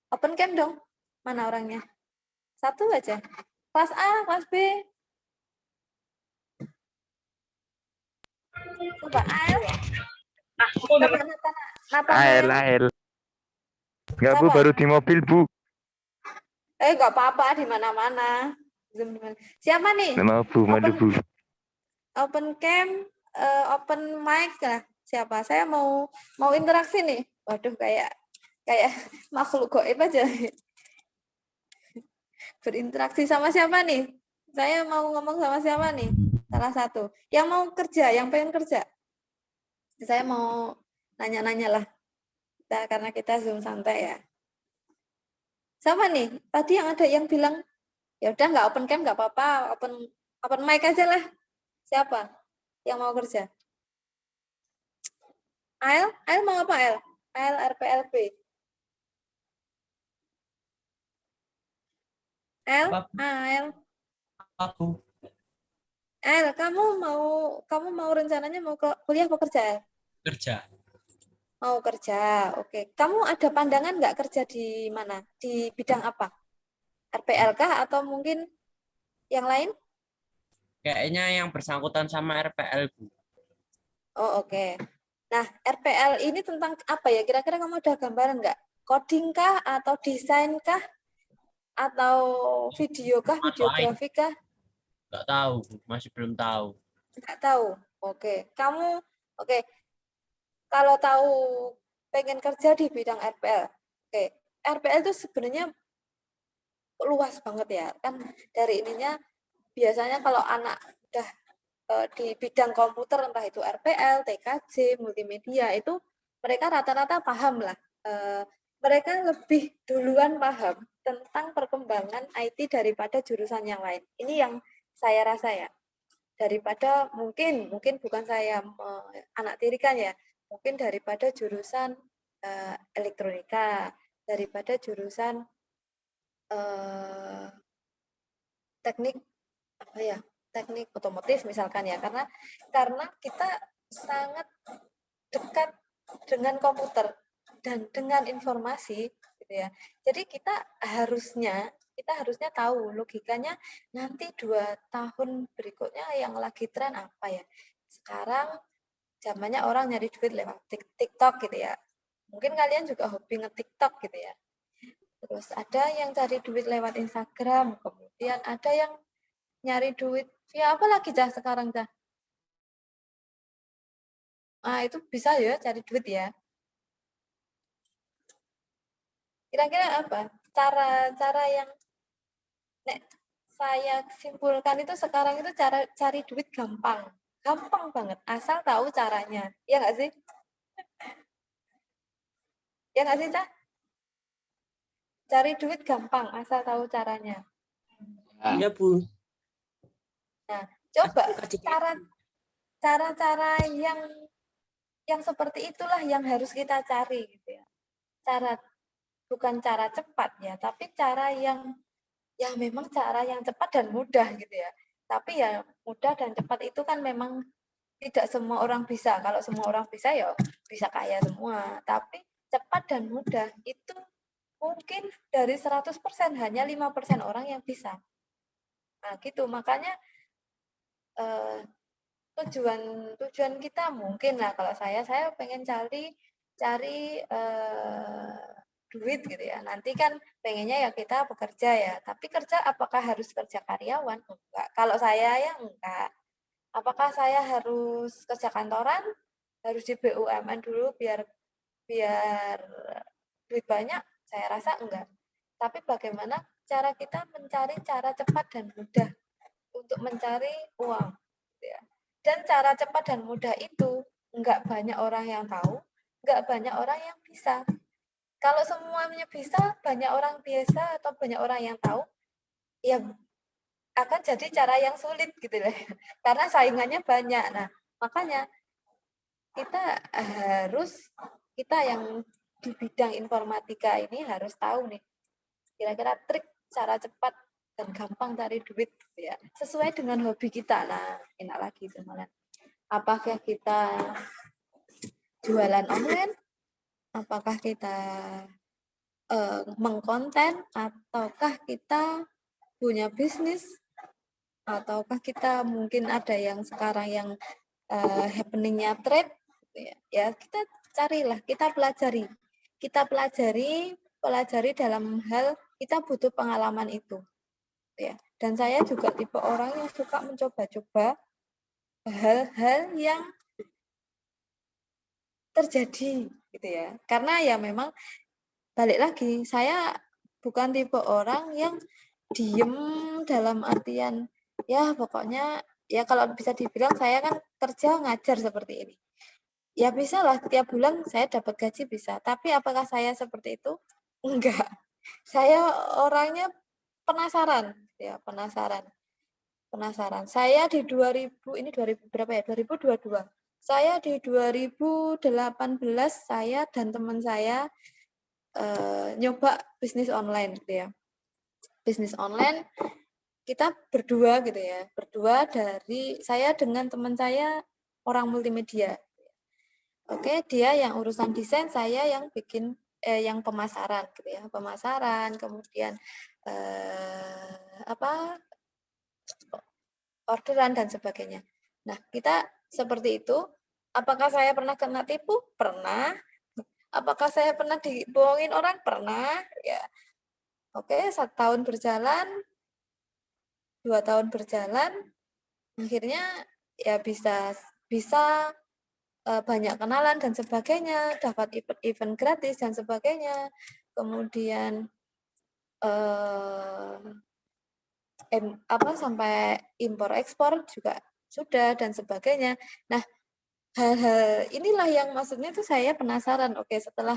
Open camp dong. Mana orangnya? 1 aja. Kelas A, kelas B. Coba Ael. Ael. Enggak, Bu, Siapa? baru di mobil, Bu. Nggak apa-apa di mana-mana. Siapa nih? Mau, Bu, maju, Bu. Open cam, open mic lah. Siapa? Saya mau interaksi nih. Waduh, kayak makhluk gaib aja. Berinteraksi sama siapa nih? Saya mau ngomong sama siapa nih? Salah satu. Yang mau kerja, yang pengen kerja. Saya mau nanya-nanya lah. Karena kita Zoom santai ya. Sama nih, tadi yang ada yang bilang, ya udah nggak open cam nggak apa-apa, open mic aja lah. Siapa yang mau kerja? Ael mau apa Ael? Ael RPLB. Ael. Aku. Ael, kamu mau rencananya mau kuliah apa kerja? Ael? Kerja. Mau kerja, oke. Kamu ada pandangan nggak kerja di mana? Di bidang apa? RPLK atau mungkin yang lain? Kayaknya yang bersangkutan sama RPL, Bu. Oh, oke. Nah, RPL ini tentang apa ya? Kira-kira kamu ada gambaran nggak? Coding kah? Atau desain kah? Atau video kah? Atau Videografi kah? nggak tahu, Bu. Masih belum tahu. Nggak tahu. Oke. Kamu, oke. Kalau tahu pengen kerja di bidang RPL. Oke. RPL itu sebenarnya luas banget ya. Kan dari ininya biasanya kalau anak udah di bidang komputer, entah itu RPL, TKJ, multimedia, itu mereka rata-rata paham lah. Mereka lebih duluan paham tentang perkembangan IT daripada jurusan yang lain. Ini yang saya rasa ya. Daripada mungkin bukan saya anak tirikan ya, mungkin daripada jurusan elektronika, daripada jurusan teknik apa ya, teknik otomotif misalkan ya, karena kita sangat dekat dengan komputer dan dengan informasi gitu ya. Jadi kita harusnya tahu logikanya nanti 2 tahun berikutnya yang lagi tren apa ya. Sekarang zamannya orang nyari duit lewat TikTok gitu ya. Mungkin kalian juga hobi nge-TikTok gitu ya. Terus ada yang cari duit lewat Instagram, kemudian ada yang nyari duit via apa lagi Cah sekarang Cah? Itu bisa ya cari duit ya. Kira-kira apa? Cara yang saya simpulkan itu sekarang itu cara cari duit gampang. Gampang banget, asal tahu caranya. Iya nggak sih? Ya nggak sih, Cah? Cari duit gampang, asal tahu caranya. Iya, Bu. Nah, coba Kasih- cara-cara yang seperti itulah yang harus kita cari gitu ya. Bukan cara cepat ya, tapi cara yang memang cara yang cepat dan mudah gitu ya. Tapi ya mudah dan cepat itu kan memang tidak semua orang bisa. Kalau semua orang bisa ya bisa kaya semua. Tapi cepat dan mudah itu mungkin dari 100% hanya 5% orang yang bisa. Nah, gitu. Makanya tujuan kita mungkin lah kalau saya pengen cari duit gitu ya. Nanti kan pengennya ya kita bekerja ya. Tapi kerja apakah harus kerja karyawan? Enggak. Kalau saya ya enggak. Apakah saya harus kerja kantoran? Harus di BUMN dulu biar duit banyak? Saya rasa enggak. Tapi bagaimana cara kita mencari cara cepat dan mudah untuk mencari uang? Gitu ya. Dan cara cepat dan mudah itu enggak banyak orang yang tahu, enggak banyak orang yang bisa. Kalau semuanya bisa, banyak orang biasa atau banyak orang yang tahu, ya akan jadi cara yang sulit gitu lah. Karena saingannya banyak. Nah, makanya kita yang di bidang informatika ini harus tahu nih kira-kira trik cara cepat dan gampang cari duit gitu ya. Sesuai dengan hobi kita. Nah, enak lagi semuanya. Apakah kita jualan online? Apakah kita mengkonten, ataukah kita punya bisnis, ataukah kita mungkin ada yang sekarang yang happeningnya trade, ya kita carilah, kita pelajari dalam hal kita butuh pengalaman itu, ya. Dan saya juga tipe orang yang suka mencoba-coba hal-hal yang terjadi, gitu ya. Karena ya memang balik lagi, saya bukan tipe orang yang diem dalam artian ya pokoknya ya kalau bisa dibilang saya kan kerja ngajar seperti ini. Ya bisa lah tiap bulan saya dapat gaji bisa, tapi apakah saya seperti itu? Enggak. Saya orangnya penasaran, ya penasaran. Saya di 2000 ini 2000 berapa ya? 2022. Saya di 2018 saya dan teman saya nyoba bisnis online gitu ya. Bisnis online kita berdua gitu ya. Berdua dari saya dengan teman saya orang multimedia. Oke, dia yang urusan desain, saya yang bikin yang pemasaran gitu ya. Pemasaran, kemudian orderan dan sebagainya. Nah, kita seperti itu Apakah saya pernah kena tipu? Pernah. Apakah saya pernah dibohongin orang? Pernah. Ya, oke, 1 tahun berjalan, 2 tahun berjalan, akhirnya ya bisa bisa banyak kenalan dan sebagainya, dapat event gratis dan sebagainya. Kemudian sampai impor ekspor juga sudah dan sebagainya. Nah, hal-hal inilah yang maksudnya tuh saya penasaran. Oke, setelah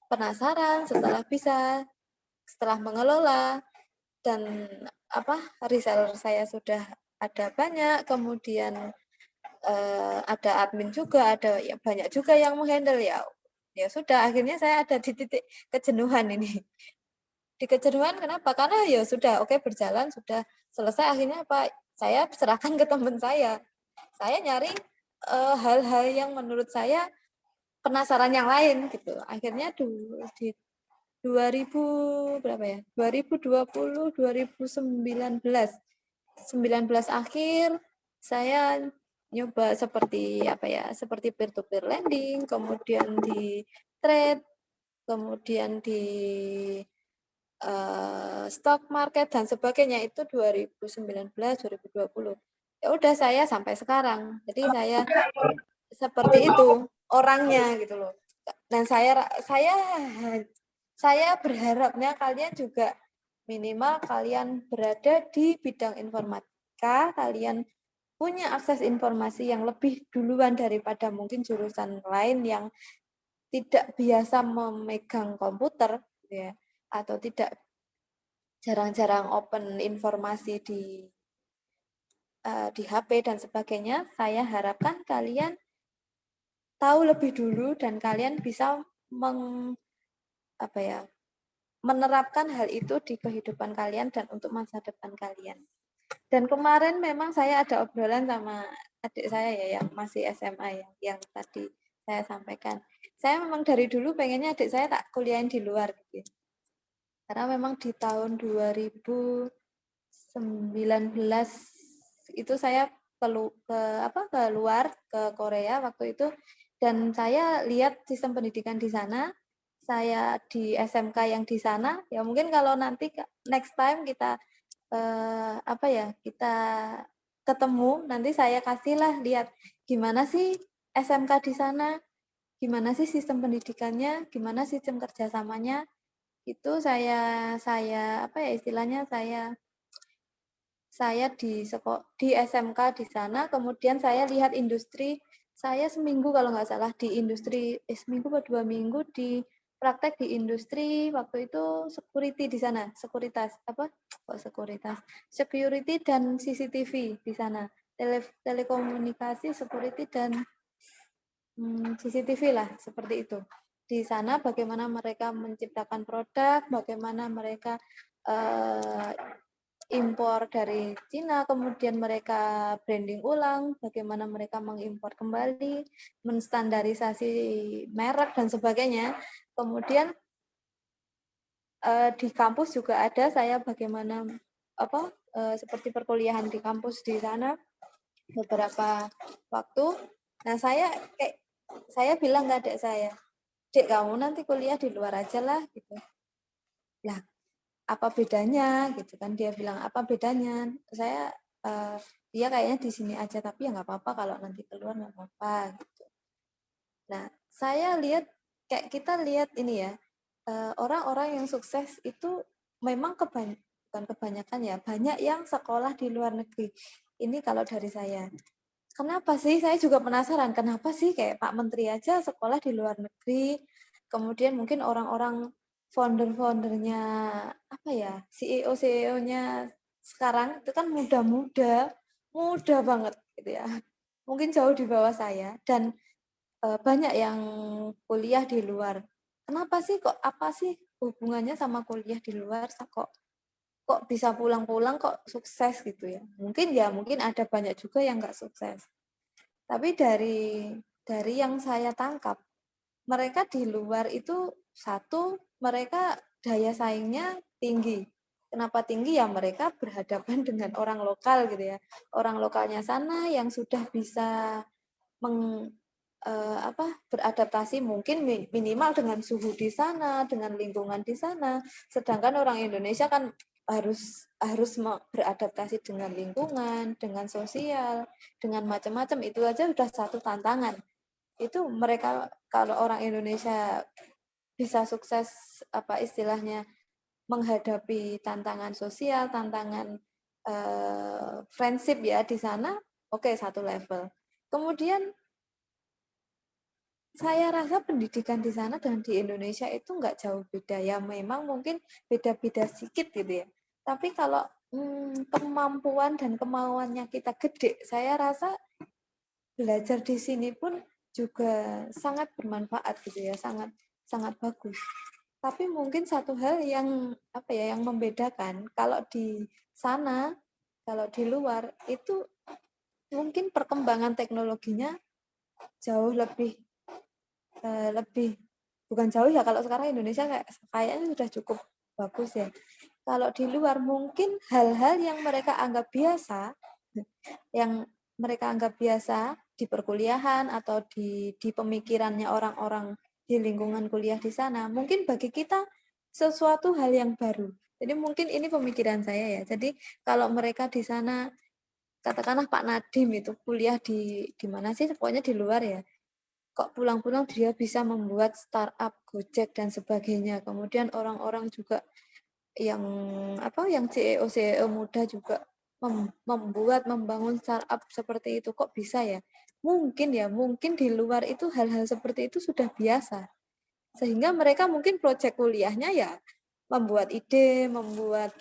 penasaran, setelah mengelola dan reseller saya sudah ada banyak, kemudian ada admin juga, ada ya banyak juga yang menghandle ya sudah, akhirnya saya ada di titik kejenuhan ini. Di kejenuhan kenapa? Karena ya sudah oke berjalan, sudah selesai, akhirnya saya serahkan ke teman saya. Saya nyari hal-hal yang menurut saya penasaran yang lain gitu. Akhirnya di 2000 berapa ya? 2020, 2019 akhir saya nyoba seperti seperti peer to peer lending, kemudian di trade, kemudian di stock market dan sebagainya, itu 2019 2020. Ya udah, saya sampai sekarang. Jadi saya seperti itu orangnya gitu loh. Dan saya berharapnya kalian juga minimal kalian berada di bidang informatika, kalian punya akses informasi yang lebih duluan daripada mungkin jurusan lain yang tidak biasa memegang komputer, gitu ya, atau tidak jarang-jarang open informasi di HP dan sebagainya. Saya harapkan kalian tahu lebih dulu dan kalian bisa menerapkan hal itu di kehidupan kalian dan untuk masa depan kalian. Dan kemarin memang saya ada obrolan sama adik saya ya yang masih SMA yang tadi saya sampaikan. Saya memang dari dulu pengennya adik saya tak kuliahin di luar gitu. Karena memang di tahun 2019 itu saya keluar ke Korea waktu itu, dan saya lihat sistem pendidikan di sana. Saya di SMK yang di sana, ya mungkin kalau nanti next time kita kita ketemu, nanti saya kasihlah lihat gimana sih SMK di sana, gimana sih sistem pendidikannya, gimana sistem kerjasamanya. Itu saya istilahnya saya di SMK di sana, kemudian saya lihat industri. Saya seminggu kalau nggak salah di industri, seminggu atau 2 minggu di praktek di industri, waktu itu security di sana, security dan CCTV di sana, telekomunikasi, security dan CCTV lah, seperti itu. Di sana bagaimana mereka menciptakan produk, bagaimana mereka impor dari Cina, kemudian mereka branding ulang, bagaimana mereka mengimpor kembali, menstandarisasi merek dan sebagainya. Kemudian di kampus juga ada saya bagaimana seperti perkuliahan di kampus di sana beberapa waktu. Nah, saya bilang ke adik saya, "Dek, kamu nanti kuliah di luar aja lah," gitu. Lah, apa bedanya gitu kan, dia bilang apa bedanya, saya dia kayaknya di sini aja, tapi ya nggak apa-apa kalau nanti keluar, nggak apa-apa gitu. Nah, saya lihat kayak kita lihat ini ya, orang-orang yang sukses itu memang bukan kebanyakan ya, banyak yang sekolah di luar negeri. Ini kalau dari saya. Kenapa sih? Saya juga penasaran, kenapa sih kayak Pak Menteri aja sekolah di luar negeri, kemudian mungkin orang-orang founder-foundernya CEO-nya sekarang itu kan muda banget gitu ya. Mungkin jauh di bawah saya, dan banyak yang kuliah di luar. Kenapa sih, apa sih hubungannya sama kuliah di luar, kok bisa pulang-pulang kok sukses gitu ya. Mungkin ada banyak juga yang nggak sukses. Tapi dari yang saya tangkap, mereka di luar itu mereka daya saingnya tinggi. Kenapa tinggi? Ya mereka berhadapan dengan orang lokal gitu ya. Orang lokalnya sana yang sudah bisa beradaptasi mungkin minimal dengan suhu di sana, dengan lingkungan di sana. Sedangkan orang Indonesia kan harus beradaptasi dengan lingkungan, dengan sosial, dengan macam-macam. Itu aja sudah satu tantangan. Itu mereka kalau orang Indonesia bisa sukses istilahnya menghadapi tantangan sosial, tantangan friendship ya di sana, oke, satu level. Kemudian saya rasa pendidikan di sana dan di Indonesia itu nggak jauh beda ya, memang mungkin beda-beda sedikit gitu ya. Tapi kalau kemampuan dan kemauannya kita gede, saya rasa belajar di sini pun juga sangat bermanfaat gitu ya, sangat sangat bagus. Tapi mungkin satu hal yang yang membedakan kalau di sana, kalau di luar itu mungkin perkembangan teknologinya jauh lebih bukan jauh ya, kalau sekarang Indonesia kayaknya sudah cukup bagus ya. Kalau di luar mungkin hal-hal yang mereka anggap biasa di perkuliahan atau di pemikirannya orang-orang di lingkungan kuliah di sana, mungkin bagi kita sesuatu hal yang baru. Jadi mungkin ini pemikiran saya ya. Jadi kalau mereka di sana, katakanlah Pak Nadiem itu kuliah di mana sih, pokoknya di luar ya, kok pulang-pulang dia bisa membuat startup Gojek dan sebagainya. Kemudian orang-orang juga yang CEO muda juga membangun startup seperti itu, kok bisa ya? Mungkin di luar itu hal-hal seperti itu sudah biasa. Sehingga mereka mungkin proyek kuliahnya ya membuat ide, membuat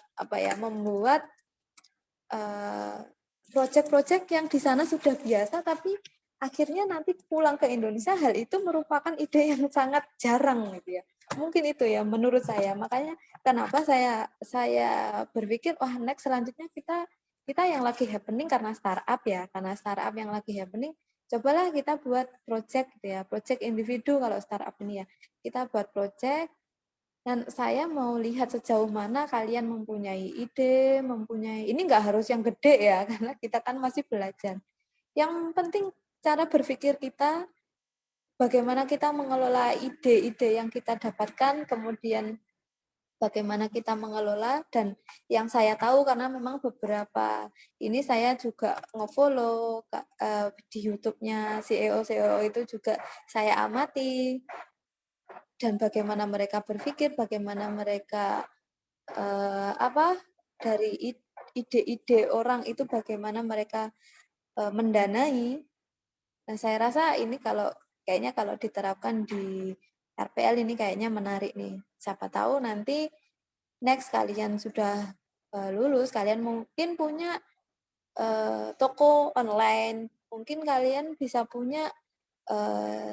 proyek-proyek yang di sana sudah biasa, tapi akhirnya nanti pulang ke Indonesia hal itu merupakan ide yang sangat jarang gitu ya. Mungkin itu ya menurut saya. Makanya kenapa saya berpikir next selanjutnya kita yang lagi happening karena startup yang lagi happening, cobalah kita buat project gitu ya, project individu kalau startup ini ya. Kita buat project dan saya mau lihat sejauh mana kalian mempunyai ide, ini nggak harus yang gede ya, karena kita kan masih belajar. Yang penting cara berpikir kita, bagaimana kita mengelola ide-ide yang kita dapatkan, kemudian bagaimana kita mengelola, dan yang saya tahu karena memang beberapa ini saya juga nge-follow di YouTube-nya CEO itu juga saya amati, dan bagaimana mereka berpikir, bagaimana mereka dari ide-ide orang itu bagaimana mereka mendanai. Nah, saya rasa ini kalau diterapkan di RPL ini kayaknya menarik nih. Siapa tahu nanti next kalian sudah lulus, kalian mungkin punya toko online, mungkin kalian bisa punya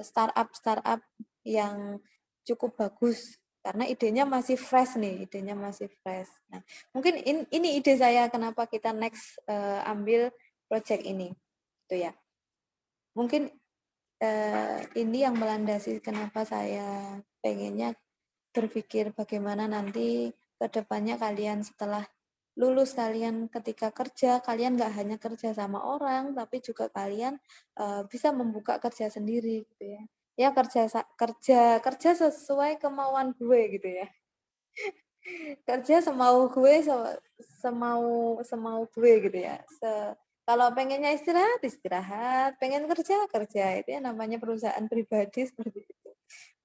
startup yang cukup bagus karena idenya masih fresh nih, Nah, mungkin ini ide saya kenapa kita next ambil project ini, itu ya. Mungkin ini yang melandasi kenapa saya pengennya berpikir bagaimana nanti ke depannya kalian setelah lulus, kalian ketika kerja, kalian nggak hanya kerja sama orang, tapi juga kalian bisa membuka kerja sendiri gitu ya. Ya kerja sesuai kemauan gue gitu ya. Kerja semau gue, semau gue gitu ya. Kalau pengennya istirahat, pengen kerja. Itu ya namanya perusahaan pribadi seperti itu.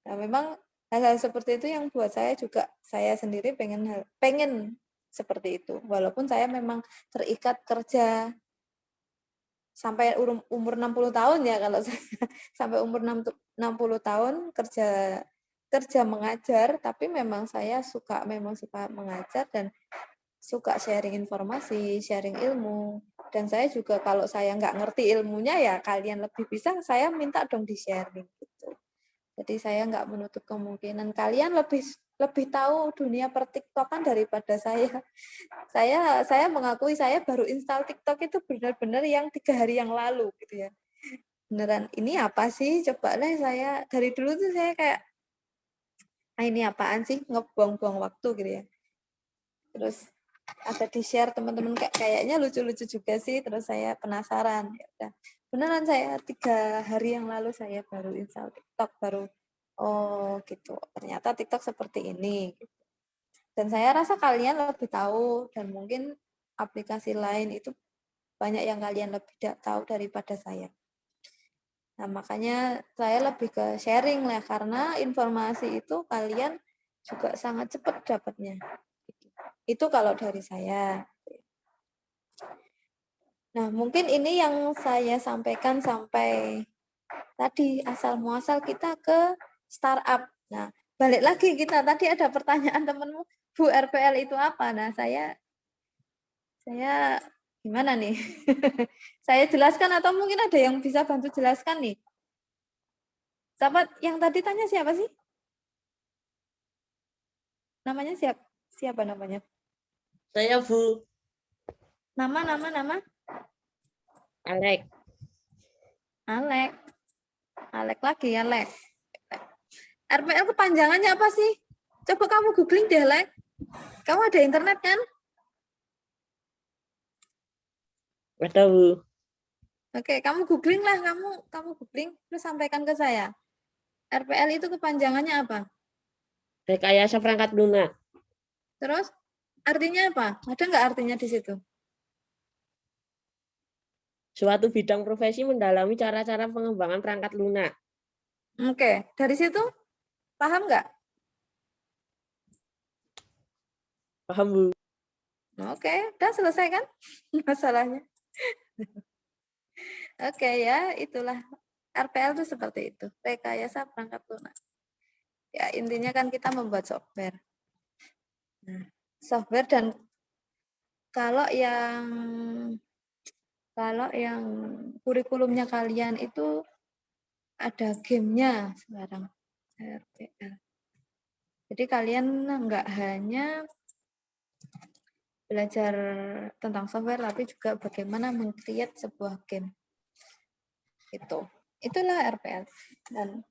Nah, memang hal-hal seperti itu yang buat saya sendiri pengen seperti itu. Walaupun saya memang terikat kerja sampai umur 60 tahun ya, kalau saya sampai umur 60 tahun kerja mengajar, tapi memang saya suka mengajar dan suka sharing informasi, sharing ilmu. Dan saya juga kalau saya nggak ngerti ilmunya ya kalian lebih bisa, saya minta dong di-sharing gitu. Jadi saya nggak menutup kemungkinan kalian lebih tahu dunia per-TikTokan daripada saya. Saya mengakui saya baru install TikTok itu benar-benar yang 3 hari yang lalu gitu ya. Beneran ini apa sih? Coba lah saya dari dulu tuh saya kayak ini apaan sih, ngebuang-buang waktu gitu ya. Terus ada di share teman-teman kayaknya lucu-lucu juga sih, terus saya penasaran. Ya udah, beneran saya 3 hari yang lalu saya baru install TikTok, baru oh gitu, ternyata TikTok seperti ini. Dan saya rasa kalian lebih tahu, dan mungkin aplikasi lain itu banyak yang kalian lebih tahu daripada saya. Nah, makanya saya lebih ke sharing lah, karena informasi itu kalian juga sangat cepat dapatnya. Itu kalau dari saya. Nah, mungkin ini yang saya sampaikan sampai tadi, asal muasal kita ke startup. Nah, balik lagi kita, tadi ada pertanyaan temenmu, Bu, RPL itu apa? Nah, saya gimana nih? Saya jelaskan atau mungkin ada yang bisa bantu jelaskan nih? Sahabat yang tadi tanya siapa sih? Namanya siapa namanya? Saya Bu Nama? Alek. Alek lagi ya, Lek. RPL kepanjangannya apa sih? Coba kamu googling deh, Lek. Kamu ada internet kan? Ada Bu. Oke, kamu googling lah, kamu googling terus sampaikan ke saya. RPL itu kepanjangannya apa? Rekayasa perangkat lunak. Terus artinya apa? Ada nggak artinya di situ? Suatu bidang profesi mendalami cara-cara pengembangan perangkat lunak. Oke, dari situ paham nggak? Paham Bu? Oke, udah selesai kan masalahnya? Oke ya, itulah RPL itu seperti itu, rekayasa perangkat lunak. Ya, intinya kan kita membuat software. Nah, software, dan kalau yang kurikulumnya kalian itu ada gamenya sekarang, RPL. Jadi kalian nggak hanya belajar tentang software, tapi juga bagaimana meng-create sebuah game. Itulah RPL. Dan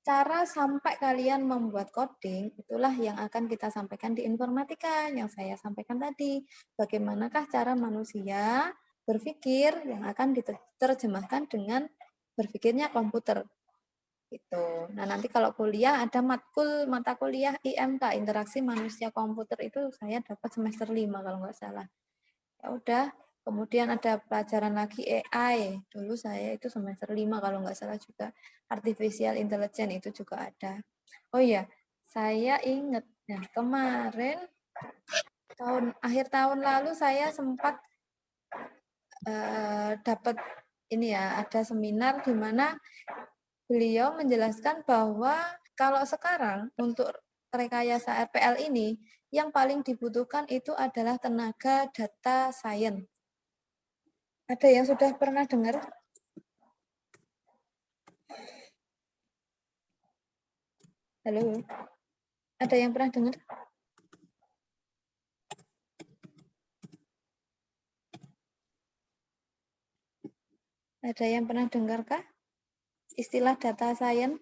cara sampai kalian membuat coding, itulah yang akan kita sampaikan di informatika yang saya sampaikan tadi. Bagaimanakah cara manusia berpikir yang akan diterjemahkan dengan berpikirnya komputer. Gitu. Nah, nanti kalau kuliah ada mata kuliah IMK, interaksi manusia komputer, itu saya dapat semester 5 kalau nggak salah. Ya udah, kemudian ada pelajaran lagi AI. Dulu saya itu semester 5 kalau nggak salah juga. Artificial Intelligence itu juga ada. Oh iya, saya ingat ya, kemarin akhir tahun lalu saya sempat dapat ini ya, ada seminar di mana beliau menjelaskan bahwa kalau sekarang untuk rekayasa RPL ini, yang paling dibutuhkan itu adalah tenaga data science. Ada yang sudah pernah dengar? Halo? Ada yang pernah dengar? Ada yang pernah dengarkah istilah data science?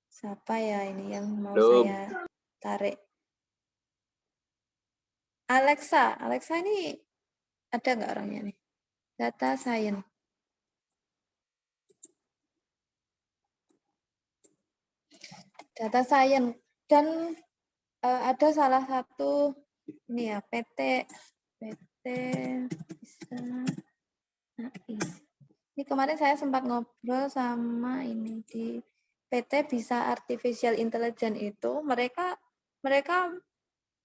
Siapa ya ini yang mau Belum. saya tarik? Alexa ini ada nggak orangnya nih? Data science. Data science. Dan ada salah satu ini ya, PT bisa AI. Ini kemarin saya sempat ngobrol sama ini di PT Bisa Artificial Intelligence itu, mereka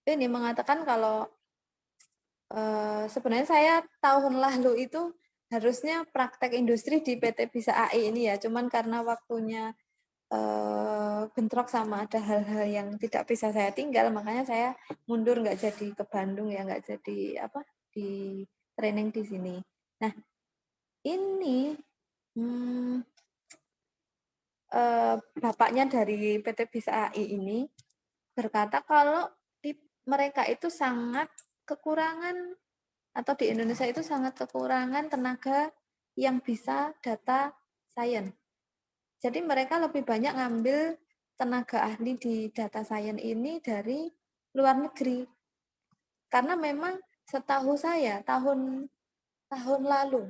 ini mengatakan kalau sebenarnya saya tahun lalu itu harusnya praktek industri di PT Bisa AI ini ya, cuman karena waktunya bentrok sama ada hal-hal yang tidak bisa saya tinggal, makanya saya mundur, nggak jadi ke Bandung ya, nggak jadi di training di sini. Nah, ini bapaknya dari PT Bisa AI ini berkata kalau mereka itu sangat kekurangan, atau di Indonesia itu sangat kekurangan tenaga yang bisa data science. Jadi mereka lebih banyak ngambil tenaga ahli di data science ini dari luar negeri. Karena memang setahu saya tahun lalu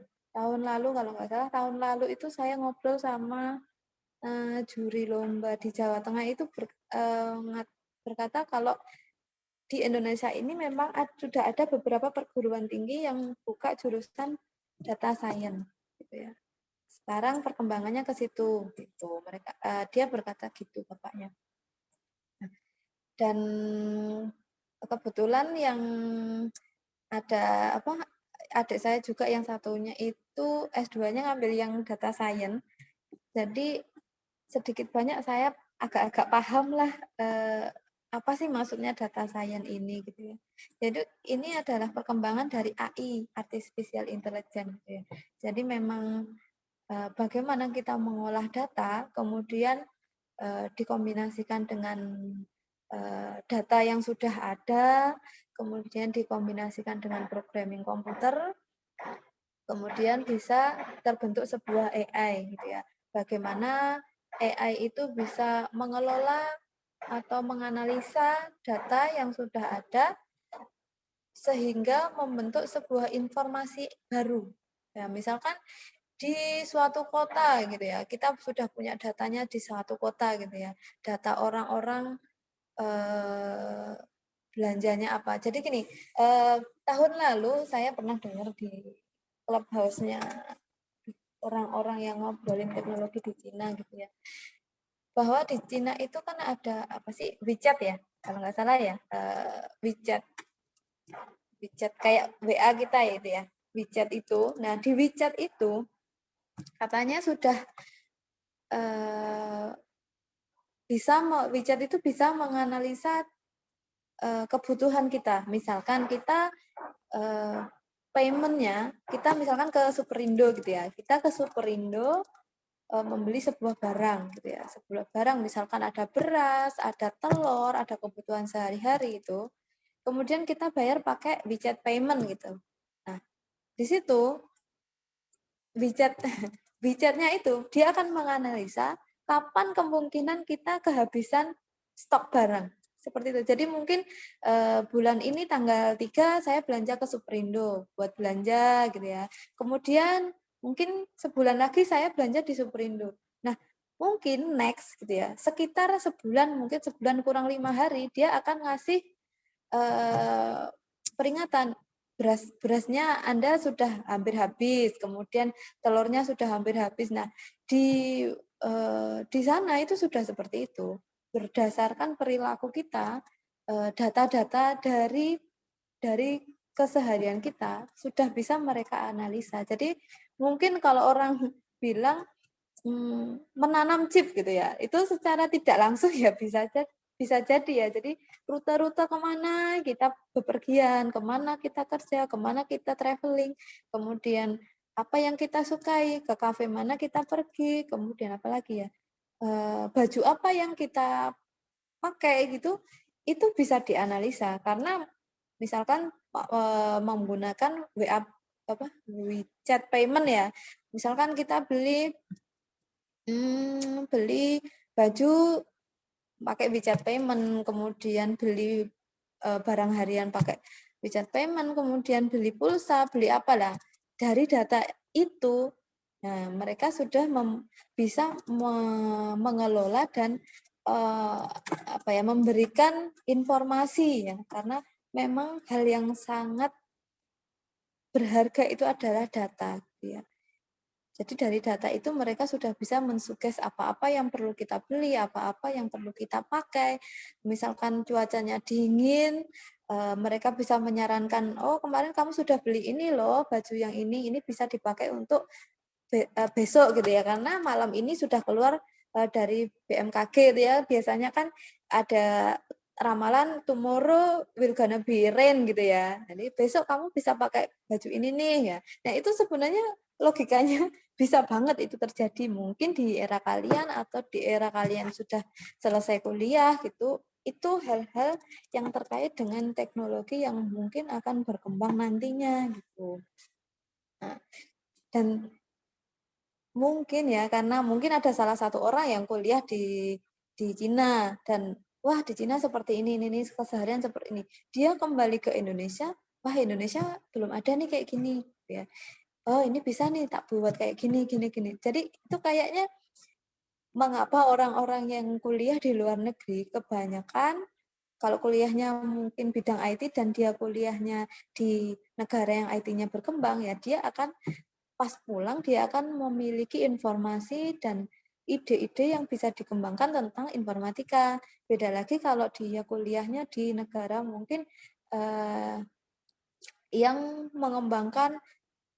kalau nggak salah tahun lalu itu saya ngobrol sama juri lomba di Jawa Tengah itu berkata kalau di Indonesia ini memang sudah ada beberapa perguruan tinggi yang buka jurusan data science gitu ya. Sekarang perkembangannya ke situ gitu. Dia berkata gitu bapaknya. Dan kebetulan yang ada adik saya juga yang satunya itu S2-nya ngambil yang data science. Jadi sedikit banyak saya agak-agak paham lah apa sih maksudnya data science ini gitu ya. Jadi ini adalah perkembangan dari AI, artificial intelligence gitu ya. Jadi memang bagaimana kita mengolah data kemudian dikombinasikan dengan data yang sudah ada, kemudian dikombinasikan dengan programming komputer, kemudian bisa terbentuk sebuah AI gitu ya. Bagaimana AI itu bisa mengelola atau menganalisa data yang sudah ada sehingga membentuk sebuah informasi baru. Ya, misalkan di suatu kota gitu ya, kita sudah punya datanya di suatu kota gitu ya, data orang-orang belanjanya apa. Jadi gini, tahun lalu saya pernah dengar di clubhouse-nya orang-orang yang ngobrolin teknologi di Cina gitu ya, bahwa di Cina itu kan ada apa sih WeChat ya, kalau nggak salah ya, WeChat kayak WA kita ya itu ya, WeChat itu. Nah di WeChat itu katanya sudah WeChat itu bisa menganalisa kebutuhan kita. Misalkan kita payment-nya, kita misalkan ke Superindo gitu ya. Kita ke Superindo membeli sebuah barang gitu ya. Sebuah barang misalkan ada beras, ada telur, ada kebutuhan sehari-hari itu. Kemudian kita bayar pakai WeChat payment gitu. Nah, di situ WeChat-nya itu dia akan menganalisa kapan kemungkinan kita kehabisan stok barang. Seperti itu. Jadi mungkin bulan ini tanggal 3 saya belanja ke Superindo buat belanja gitu ya. Kemudian mungkin sebulan lagi saya belanja di Superindo. Nah, mungkin next gitu ya. Sekitar sebulan, mungkin sebulan kurang 5 hari dia akan ngasih peringatan berasnya Anda sudah hampir habis, kemudian telurnya sudah hampir habis. Nah, di sana itu sudah seperti itu. Berdasarkan perilaku kita, data-data dari keseharian kita sudah bisa mereka analisa. Jadi mungkin kalau orang bilang menanam chip gitu ya, itu secara tidak langsung ya bisa jadi ya. Jadi rute-rute kemana kita bepergian, kemana kita kerja, kemana kita traveling, kemudian apa yang kita sukai, ke kafe mana kita pergi, kemudian apa lagi ya, baju apa yang kita pakai gitu, itu bisa dianalisa karena misalkan menggunakan WeChat payment ya, misalkan kita beli baju pakai WeChat payment, kemudian beli barang harian pakai WeChat payment, kemudian beli pulsa, beli apalah. Dari data itu, nah, mereka sudah bisa mengelola dan memberikan informasi ya, karena memang hal yang sangat berharga itu adalah data ya. Jadi dari data itu mereka sudah bisa mensuggest apa-apa yang perlu kita beli, apa-apa yang perlu kita pakai. Misalkan cuacanya dingin, mereka bisa menyarankan, oh kemarin kamu sudah beli ini loh, baju yang ini bisa dipakai untuk besok gitu ya, karena malam ini sudah keluar dari BMKG gitu ya, biasanya kan ada ramalan tomorrow will gonna be rain gitu ya. Jadi besok kamu bisa pakai baju ini nih ya. Nah, itu sebenarnya logikanya bisa banget itu terjadi mungkin di era kalian atau di era kalian sudah selesai kuliah gitu. Itu hal-hal yang terkait dengan teknologi yang mungkin akan berkembang nantinya gitu. Nah, dan mungkin ya, karena mungkin ada salah satu orang yang kuliah di di Cina dan wah di Cina seperti ini keseharian seperti ini. Dia kembali ke Indonesia, wah Indonesia belum ada nih kayak gini ya. Oh ini bisa nih tak buat kayak gini. Jadi itu kayaknya mengapa orang-orang yang kuliah di luar negeri kebanyakan kalau kuliahnya mungkin bidang IT dan dia kuliahnya di negara yang IT-nya berkembang ya dia akan pas pulang dia akan memiliki informasi dan ide-ide yang bisa dikembangkan tentang informatika. Beda lagi kalau dia kuliahnya di negara mungkin yang mengembangkan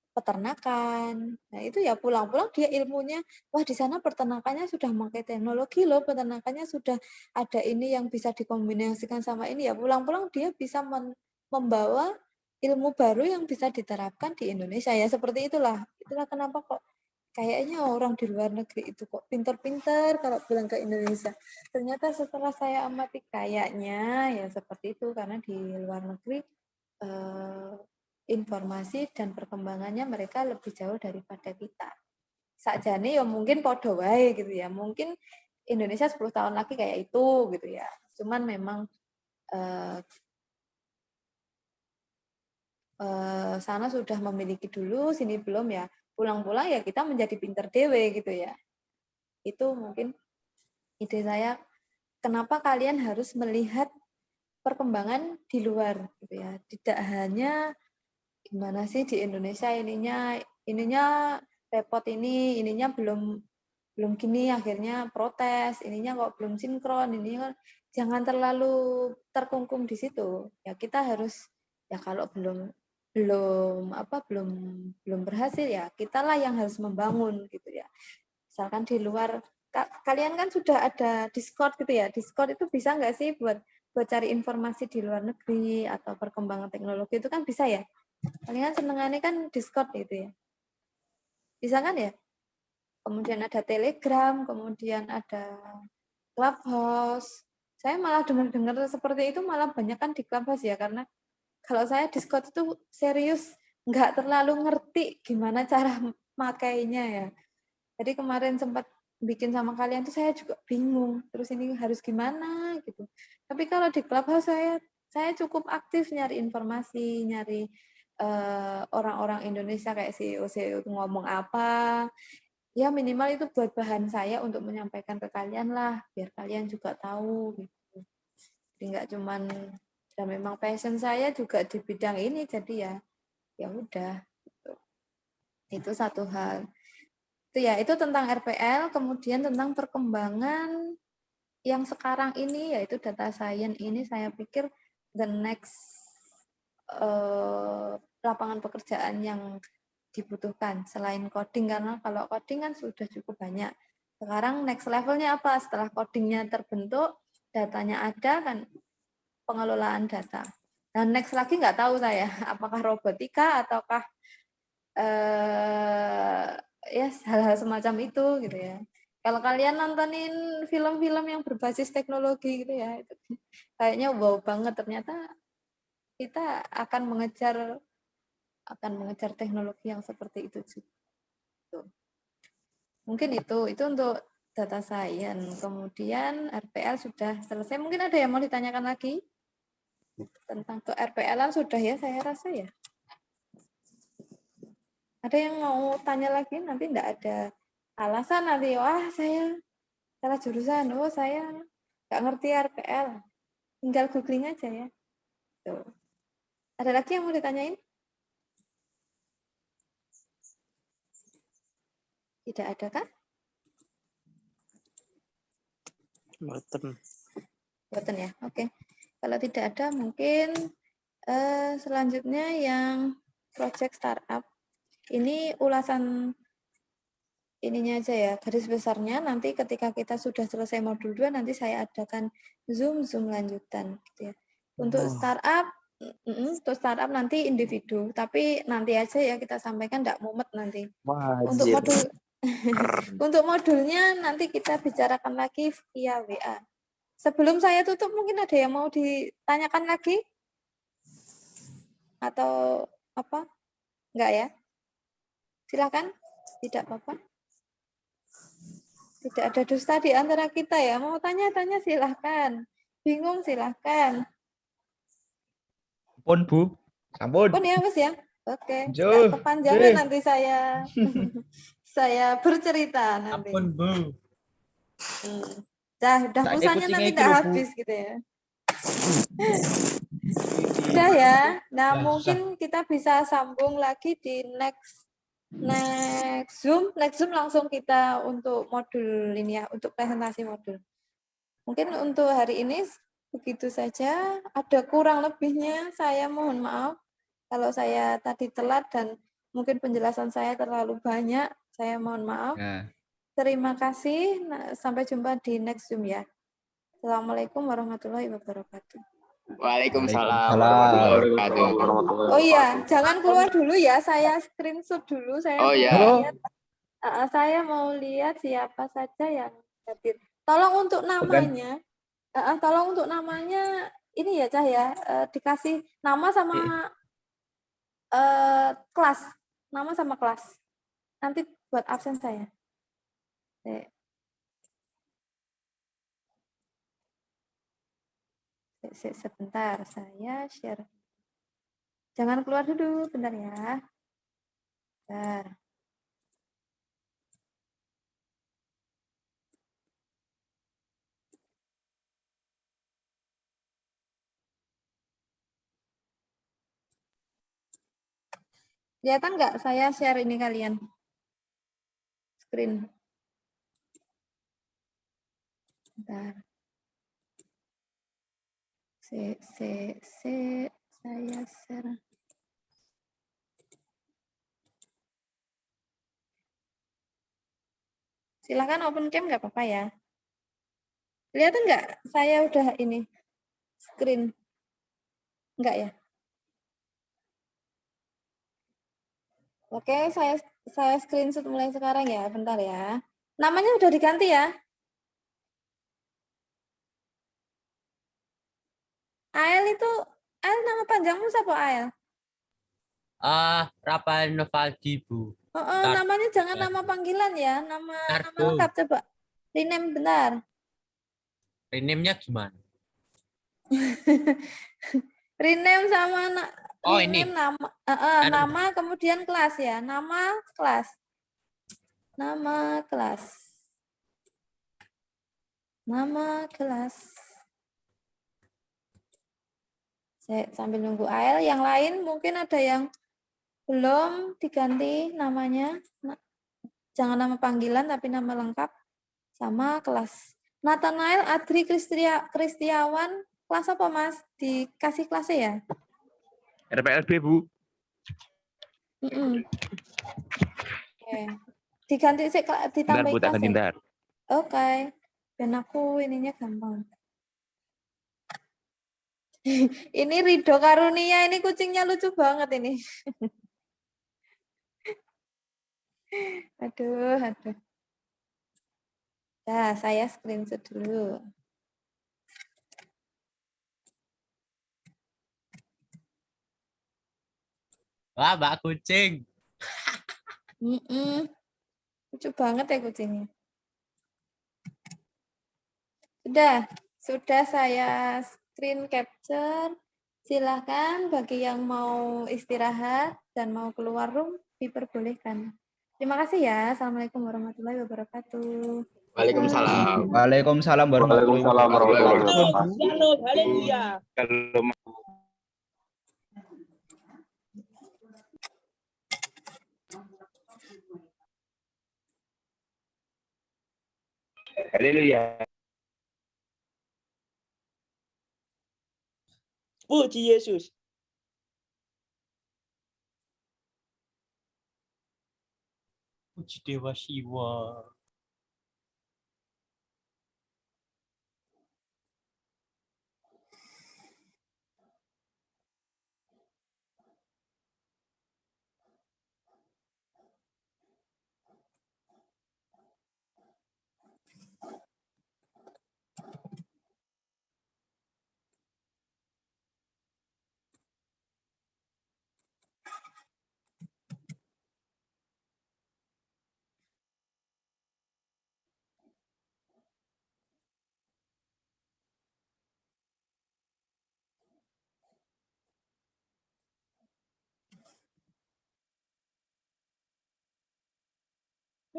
peternakan. Nah, itu ya pulang-pulang dia ilmunya, wah di sana peternakannya sudah memakai teknologi loh, peternakannya sudah ada ini yang bisa dikombinasikan sama ini ya. Pulang-pulang dia bisa membawa ilmu baru yang bisa diterapkan di Indonesia ya. Seperti itulah. Itulah kenapa kok kayaknya orang di luar negeri itu kok pinter-pinter kalau pulang ke Indonesia. Ternyata setelah saya amati kayaknya ya seperti itu karena di luar negeri informasi dan perkembangannya mereka lebih jauh daripada kita. Sakjane ya mungkin podo wae gitu ya. Mungkin Indonesia 10 tahun lagi kayak itu gitu ya. Cuman memang sana sudah memiliki dulu, sini belum ya. Pulang-pulang ya kita menjadi pinter dewe gitu ya. Itu mungkin ide saya kenapa kalian harus melihat perkembangan di luar gitu ya. Tidak hanya gimana sih di Indonesia ininya repot ininya belum gini akhirnya protes, ininya kok belum sinkron, ini kan jangan terlalu terkungkung di situ. Ya kita harus ya kalau belum berhasil ya kitalah yang harus membangun gitu ya. Misalkan di luar kalian kan sudah ada Discord gitu ya. Discord itu bisa nggak sih buat cari informasi di luar negeri atau perkembangan teknologi itu kan bisa ya. Kalian senengannya kan Discord gitu ya. Bisa kan ya? Kemudian ada Telegram, kemudian ada Clubhouse. Saya malah dengar-dengar seperti itu malah banyak kan di Clubhouse ya, karena kalau saya Discord itu serius nggak terlalu ngerti gimana cara makainya ya. Jadi kemarin sempat bikin sama kalian tuh saya juga bingung. Terus ini harus gimana gitu. Tapi kalau di Clubhouse saya cukup aktif nyari informasi, nyari orang-orang Indonesia kayak CEO itu ngomong apa, ya minimal itu buat bahan saya untuk menyampaikan ke kalian lah, biar kalian juga tahu gitu. Jadi nggak cuman, dan memang passion saya juga di bidang ini, jadi ya udah. Gitu. Itu satu hal. Itu tentang RPL, kemudian tentang perkembangan yang sekarang ini yaitu data science ini saya pikir the next lapangan pekerjaan yang dibutuhkan selain coding, karena kalau coding kan sudah cukup banyak. Sekarang next levelnya apa? Setelah codingnya terbentuk, datanya ada kan, pengelolaan data. Dan next lagi nggak tahu saya, apakah robotika ataukah ya hal-hal semacam itu gitu ya. Kalau kalian nontonin film-film yang berbasis teknologi gitu ya, itu kayaknya wow banget, ternyata kita akan mengejar teknologi yang seperti itu juga. Mungkin itu untuk data science. Kemudian RPL sudah selesai. Mungkin ada yang mau ditanyakan lagi tentang ke RPL-an sudah ya, saya rasa ya. Ada yang mau tanya lagi? Nanti enggak ada alasan nanti, wah saya salah jurusan, oh saya nggak ngerti RPL. Tinggal googling aja ya. Tuh. Ada lagi yang mau ditanyain? Tidak ada kan? Boten ya, oke. Kalau tidak ada mungkin selanjutnya yang project startup. Ini ulasan ininya aja ya, garis besarnya. Nanti ketika kita sudah selesai modul 2, nanti saya adakan Zoom lanjutan. Gitu ya. Untuk startup nanti individu, tapi nanti aja ya kita sampaikan, enggak mumet nanti. Untuk modul untuk modulnya nanti kita bicarakan lagi via WA. Sebelum saya tutup mungkin ada yang mau ditanyakan lagi? Atau apa? Enggak ya? Silakan. Tidak apa-apa. Tidak ada dusta di antara kita ya. Mau tanya-tanya silahkan. Bingung silahkan. Pun Bu. Sampun. Pun ya Mas ya. Oke. Juh, Nggak kepanjangan deh. nanti saya saya bercerita nanti. Ampun, Bu. Udah Saatnya pulsanya kucingnya nanti iki tidak lho, Bu. habis gitu ya. Udah ya. Nah, Ya, mungkin kita bisa sambung lagi di next Zoom. Next Zoom langsung kita untuk modul ini ya, untuk presentasi modul. Mungkin untuk hari ini begitu saja. Ada kurang lebihnya, saya mohon maaf kalau saya tadi telat dan mungkin penjelasan saya terlalu banyak. Saya mohon maaf. Nah, Terima kasih. Nah, sampai jumpa di next Zoom ya. Assalamualaikum warahmatullahi wabarakatuh. Waalaikumsalam Waalaikumsalam. warahmatullahi wabarakatuh. Warahmatullahi Oh iya, wabarakatuh. jangan keluar dulu ya. Saya screenshot dulu. Saya Oh mau ya. Halo. lihat, saya mau lihat siapa saja yang hadir. Tolong untuk namanya, tolong untuk namanya ini ya Cah ya, dikasih nama sama kelas, nama sama kelas. Nanti buat absen saya. Sebentar, saya share. Jangan keluar dulu, bentar ya. Bentar. Kelihatan nggak saya share ini kalian? Screen. Bentar. Saya share. Silahkan open cam nggak apa-apa ya. Kelihatan nggak? Saya udah ini screen. Enggak ya? Oke, saya screenshot mulai sekarang ya. Bentar ya. Namanya udah diganti ya? Ael itu, Ael nama panjangmu siapa Ael? Rafael Novaldi, Bu. Namanya jangan nama panggilan ya, nama lengkap coba. Rename bentar. Rename-nya gimana? Rename sama Ini. nama kemudian kelas ya. Nama kelas. Nama kelas. Nama kelas. Saya sambil nunggu Ael. Yang lain mungkin ada yang belum diganti namanya. Jangan nama panggilan tapi nama lengkap sama kelas. Nathanael Adri Kristiawan, kelas apa Mas? Dikasih kelasnya ya? RPLB, Bu. Oke. Diganti sih, Bentar, ditambahin Bu, tak ganti kelasnya. bentar. Oke. Dan aku ininya gampang. Ini Rido Karunia, ini kucingnya lucu banget ini. Aduh. Nah, saya screenshot dulu. Wah, Mbak Kucing. Lucu banget ya kucingnya. Sudah saya screen capture. Silahkan bagi yang mau istirahat dan mau keluar room, diperbolehkan. Terima kasih ya. Assalamualaikum warahmatullahi wabarakatuh. Waalaikumsalam. Waalaikumsalam warahmatullahi Waalaikumsalam warahmatullahi wabarakatuh. wabarakatuh. Halo, haleluya. Kalau Haleluya. Puji Yesus. Puji Dewa Siwa.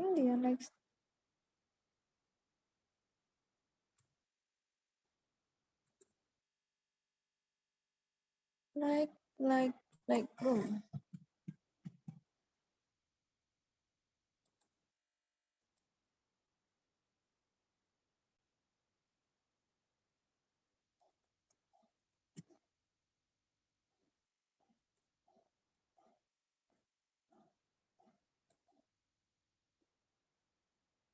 India next. Like room.